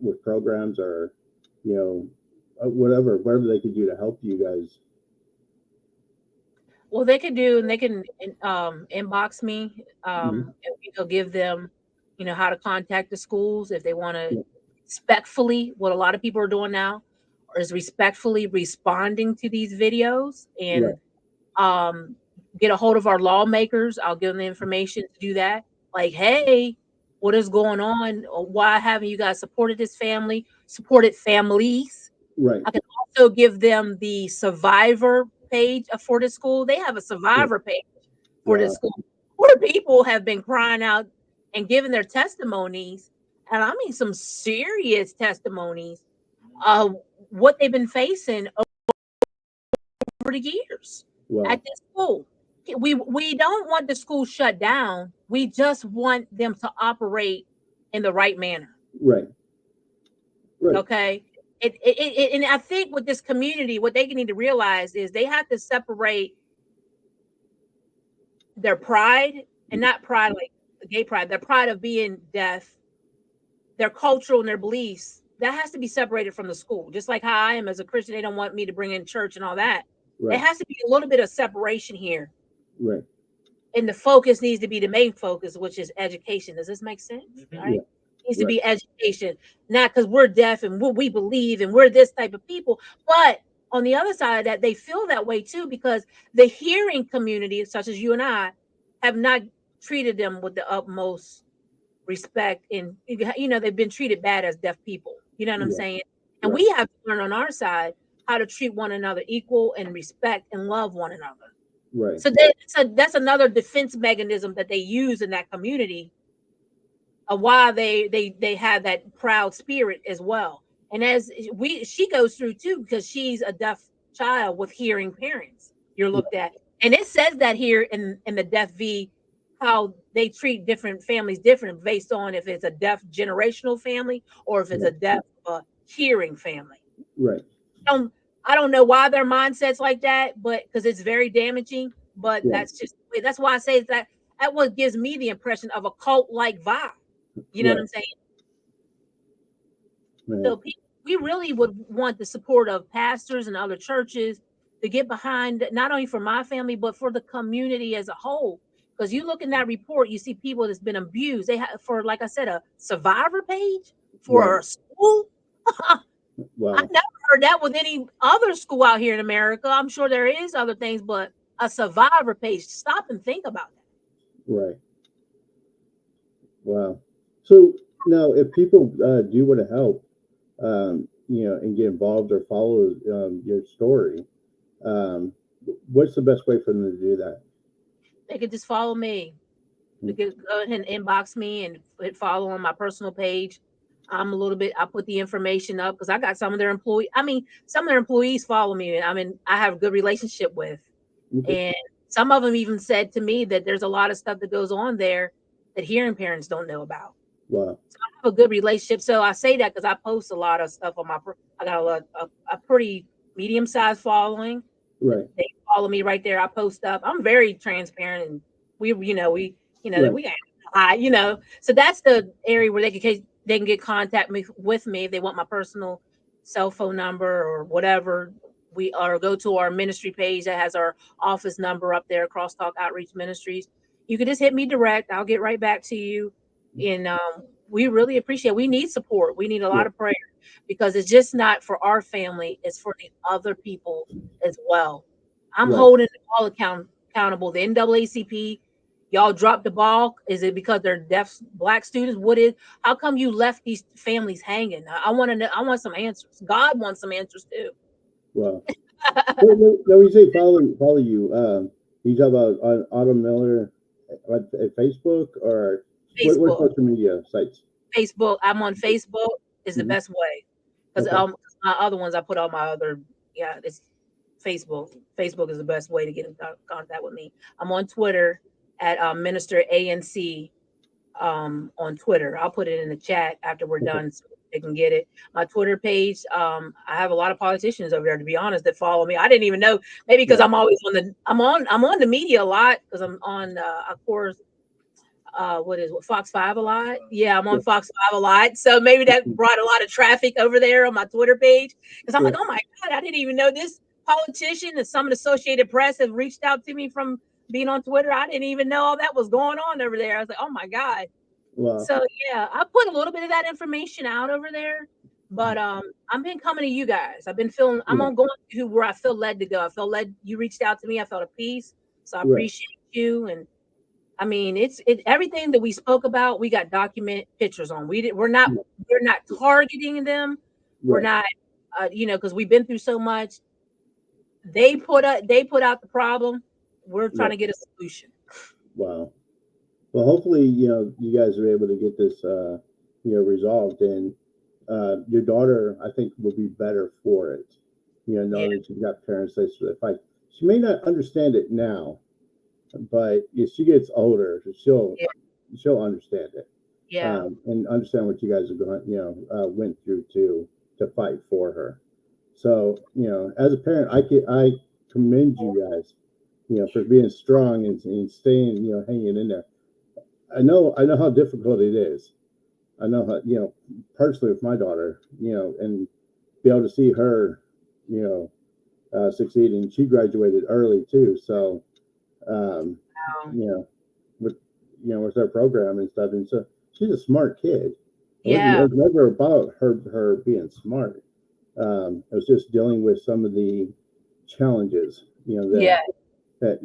with programs or whatever they could do to help you guys. Well, they can do, and they can inbox me, Mhm. and we'll give them, how to contact the schools if they want to Yeah. respectfully. What a lot of people are doing now is respectfully responding to these videos Right. and get a hold of our lawmakers. I'll give them the information to do that. Like, hey, what is going on? Or why haven't you guys supported this family? Supported families? Right. I can also give them the survivor page for the school. They have a Right. survivor page for Wow. this school. Where people have been crying out and giving their testimonies, and I mean some serious testimonies of what they've been facing over the years Wow. at this school. We don't want the school shut down. We just want them to operate in the right manner. Right. Right. Okay. And I think with this community, what they need to realize is they have to separate their pride, and not pride like gay pride, their pride of being deaf, their cultural and their beliefs. That has to be separated from the school. Just like how I am as a Christian, they don't want me to bring in church and all that. It Right. has to be a little bit of separation here. Right. And the focus needs to be the main focus, which is education. Does this make sense? Mhm. Right? Yeah. Needs to Right. be education, not because we're deaf and what we believe and we're this type of people. But on the other side of that, they feel that way too because the hearing community, such as you and I, have not treated them with the utmost respect. And they've been treated bad as deaf people. You know what I'm Yeah. saying? And Right. we have to learn on our side how to treat one another equal and respect and love one another. Right. So that's another defense mechanism that they use in that community of why they have that proud spirit as well. And as she goes through too, because she's a deaf child with hearing parents. You're Yeah. looked at, and it says that here in the Deaf V, how they treat different families different based on if it's a deaf generational family or if it's Yeah. a deaf hearing family. Right. I don't know why their mindset's like that, but because it's very damaging. But Yeah. that's why I say that what gives me the impression of a cult like vibe. You know what Right. I'm saying? Right. So we really would want the support of pastors and other churches to get behind, not only for my family but for the community as a whole. Because you look in that report, you see people that's been abused. They have, for like I said, a survivor page for Right. a school. Wow. I've never heard that with any other school out here in America. I'm sure there is other things, but a survivor page. Stop and think about that. Right. Wow. So now, if people do want to help, and get involved or follow your story, um, what's the best way for them to do that? They could just follow me. They could go ahead and inbox me and hit follow on my personal page. I put the information up because I got some of their some of their employees follow me. I have a good relationship with. Okay. And some of them even said to me that there's a lot of stuff that goes on there that hearing parents don't know about. Wow. So I have a good relationship. So I say that because I post a lot of stuff on I got a pretty medium sized following. Right. They follow me right there. I post up. I'm very transparent, and we Right. got So that's the area where they can get contact with me if they want my personal cell phone number or whatever. Or go to our ministry page that has our office number up there, Crosstalk Outreach Ministries. You can just hit me direct. I'll get right back to you. And we really appreciate. We need support. We need a Yeah. lot of prayer because it's just not for our family; it's for the other people as well. I'm Right. holding them all accountable. The NAACP, y'all dropped the ball. Is it because they're deaf Black students? How come you left these families hanging? I want to know. I want some answers. God wants some answers too. Wow. No, we say follow you. You talk about Autumn Miller at Facebook or what Facebook, social media sites? Facebook. I'm on Facebook. Is the Mhm. best way because Okay. my other ones I put all my other it's Facebook. Facebook is the best way to get in contact with me. I'm on Twitter at Minister ANC on Twitter. I'll put it in the chat after we're Okay. done so they can get it. My Twitter page, I have a lot of politicians over there, to be honest, that follow me. I didn't even know, maybe because Right. I'm always I'm on the media a lot because I'm on of course Fox 5 a lot. Yeah, I'm Yeah. on Fox 5 a lot. So maybe that brought a lot of traffic over there on my Twitter page. Because I'm Yeah. like, oh my God, I didn't even know this politician and some of the Associated Press have reached out to me from being on Twitter. I didn't even know all that was going on over there. I was like, oh my God. Wow. So yeah, I put a little bit of that information out over there. But I've been coming to you guys. I've been feeling I'm Yeah. on going to where I feel led to go. I felt led, you reached out to me, I felt a peace. So I Right. appreciate you. And I mean, it's everything that we spoke about. We got document pictures on. We're not targeting them. We're Right. not, because we've been through so much. They put out the problem. We're trying Right. to get a solution. Wow. Well, hopefully, you guys are able to get this, resolved, and your daughter, I think, will be better for it. Yeah, Knowing that you've got parents that sort of fight. She may not understand it now, but if she gets older, yeah, she'll understand it, yeah. and understand what you guys are going, went through to fight for her. So, as a parent, I commend you guys, for being strong and staying, hanging in there. I know how difficult it is. I know how, personally with my daughter, and be able to see her, you succeed, and she graduated early too. So, um, Um, you know, with with our program and stuff, and so she's a smart kid. It yeah, was never about her being smart. It was just dealing with some of the challenges, yeah. that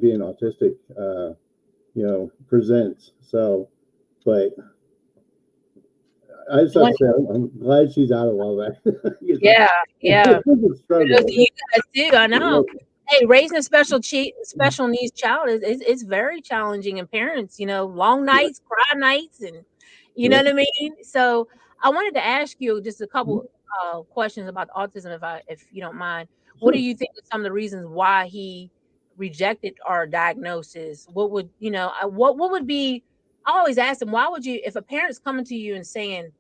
being autistic, presents. So, but I just have One, to say, I'm glad she's out of all that. yeah, yeah. It's a Kudos struggle. to you guys too. I know. Right, Hey, raising a special needs child is very challenging, and parents, long right, nights, cry nights, and you know yeah, what I mean. So I wanted to ask you just a couple questions about autism, if you don't mind. What do sure, you think are some of the reasons why he rejected our diagnosis? What would what would be? I always ask them, why would you, if a parent's coming to you and saying,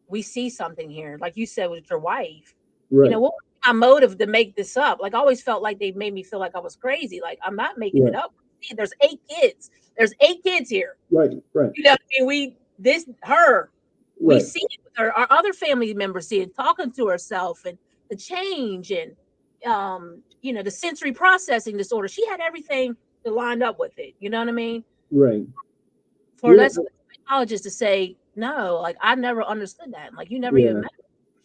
we see something here, like you said with your wife, right, what was my motive to make this up? Like, I always felt like they made me feel like I was crazy. Like, I'm not making it right, up. See, there's 8 kids. There's 8 kids here. right, right, You know what I mean? We right, see it with her. Our other family members see it, talking to herself and the change and the sensory processing disorder. She had everything that lined up with it. You know what I mean? right. For Yeah, that psychologist to say, no, like I never understood that. Like you never even yeah. met.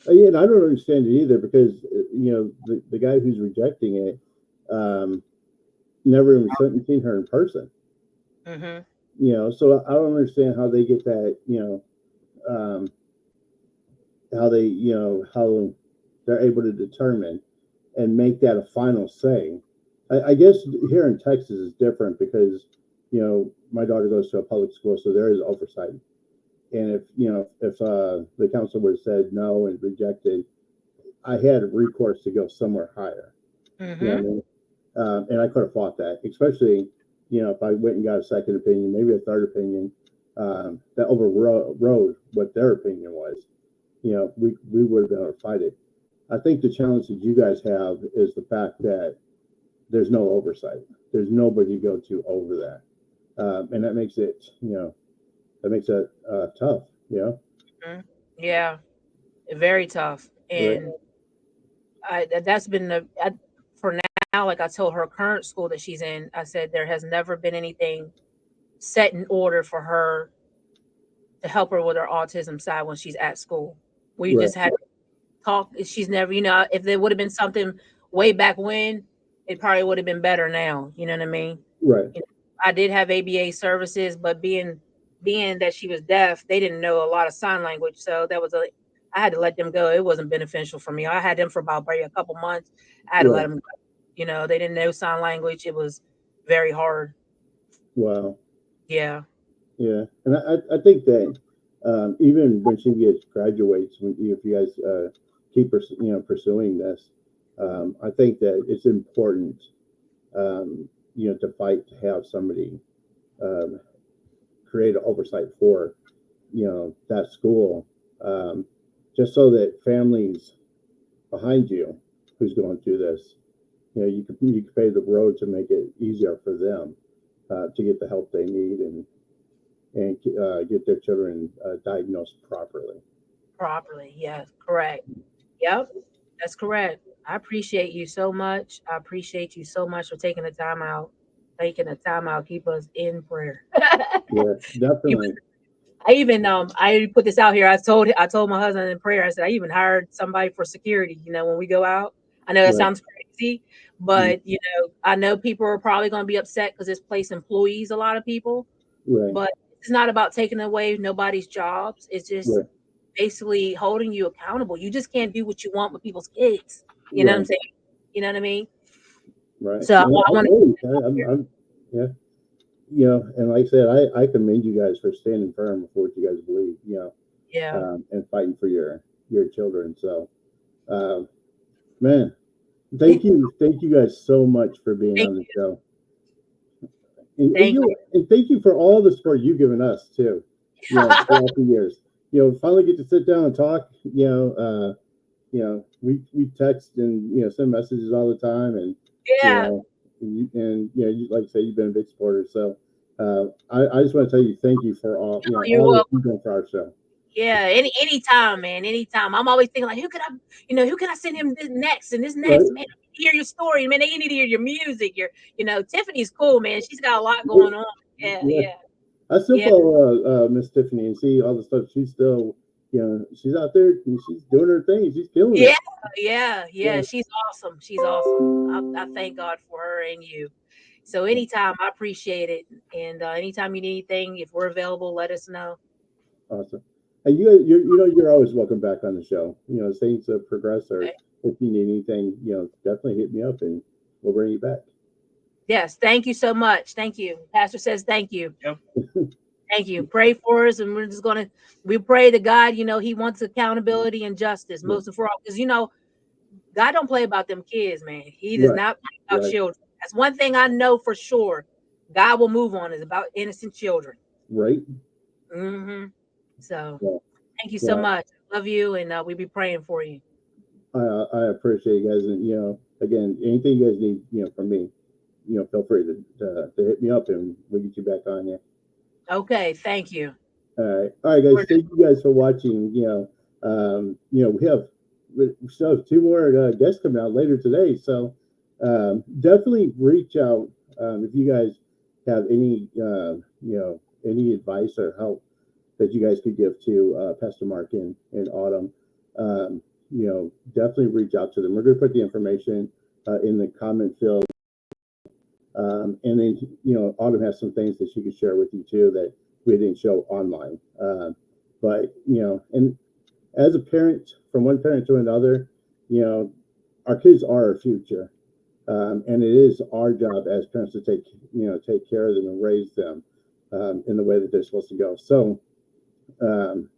Yeah, and I don't understand it either because the guy who's rejecting it, never even seen her in person. Hmm. So I don't understand how they get that. Um, how they how they're able to determine and make that a final say. I guess here in Texas is different because my daughter goes to a public school, so there is oversight. And if the council would have said no and rejected, I had recourse to go somewhere higher. You know what I Hmm. mean? And I could have fought that, especially if I went and got a second opinion, maybe a third opinion, that overrode what their opinion was. We would have been able to fight it. I think the challenge that you guys have is the fact that there's no oversight. There's nobody to go to over that, and that makes it tough. Hmm. Yeah, very tough. Right, And that's been for now. Like I told her current school that she's in, I said there has never been anything set in order for her to help her with her autism side when she's at school. We right, just had to talk. She's never, if there would have been something way back when, it probably would have been better now. You know what I mean? right, You know, I did have ABA services, but being that she was deaf, they didn't know a lot of sign language, so I had to let them go. It wasn't beneficial for me. I had them for about probably a couple months. I had to let right. them go. They didn't know sign language. It was very hard. Wow. Yeah. Yeah, and I think that even when she graduates, if you guys keep pursuing this, I think that it's important, to fight to have somebody um, create an oversight for that school, um, just so that families behind you who's going through this, you can pave the road to make it easier for them to get the help they need and get their children diagnosed properly. Properly. Yes. Correct. Yep. That's correct. I appreciate you so much. I appreciate you so much for taking the time out. Taking the time out. Keep us in prayer. Yeah, You definitely. I even I put this out here. I told my husband in prayer. I said I even hired somebody for security. When we go out. I know that Right, sounds crazy, mm, but I know people are probably going to be upset because this place employs a lot of people. right, But it's not about taking away nobody's jobs. It's just right, basically holding you accountable. You just can't do what you want with people's kids. You know what I'm right, saying? You know what I mean? right. So I And I want hear you. to. I'm, yeah. and like I said, I commend you guys for standing firm for what you guys believe, Yeah. and fighting for your children. So, um, man, thank you guys so much for being Thank on the you. show, and, and Thank you and thank you for all the support you've given us too, you. throughout the years. Finally get to sit down and talk. We text and send messages all the time, and you Yeah. know, like I say, you've been a big supporter. So I just want to tell you thank you for You're all that welcome. you've done for our show. Yeah, anytime, man, anytime. I'm always thinking like, who can I send him this next and this Right? next, man? I need to hear your story, man. They need to hear your music. Tiffany's cool, man. She's got a lot going on. Yeah, Yeah, yeah, I still yeah, follow Miss Tiffany and see all the stuff she's still, she's out there and she's doing her thing. She's killing yeah, it. yeah, yeah. Yeah, She's awesome. She's awesome. I thank God for her and you. So anytime, I appreciate it. And anytime you need anything, if we're available, let us know. awesome. And you're always welcome back on the show. Things progress, or Okay. if you need anything, definitely hit me up and we'll bring you back. Yes, thank you so much. Thank you. Pastor says thank you. Yep. Thank you. Pray for us, and we pray to God. He wants accountability and justice Yeah. most of all, because God don't play about them kids, man. He does Right, not play about right, children. That's one thing I know for sure. God will move on is about innocent children. right. Hmm. So Well, thank you so well, much. Love you, and we'll be praying for you. I appreciate you guys, and again, anything you guys need, from me, feel free to hit me up, and we'll get you back on here. Okay, thank you. All right, guys. We're Thank you guys for watching. We still have two more guests coming out later today, so definitely reach out if you guys have any advice or help that you guys could give to Pastor Mark and Autumn. Definitely reach out to them. We're going to put the information in the comment field. And then, Autumn has some things that she could share with you too that we didn't show online. But, and as a parent, from one parent to another, our kids are our future. And it is our job as parents to take care of them and raise them in the way that they're supposed to go. So, um,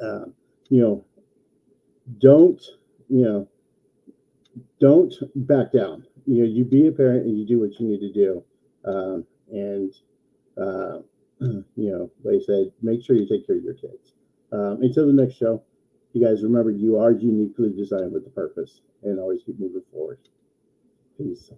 uh, you know, don't, you know, don't back down. You be a parent and you do what you need to do. And, uh, like I said, make sure you take care of your kids. Until the next show, you guys remember you are uniquely designed with a purpose, and always keep moving forward. Peace.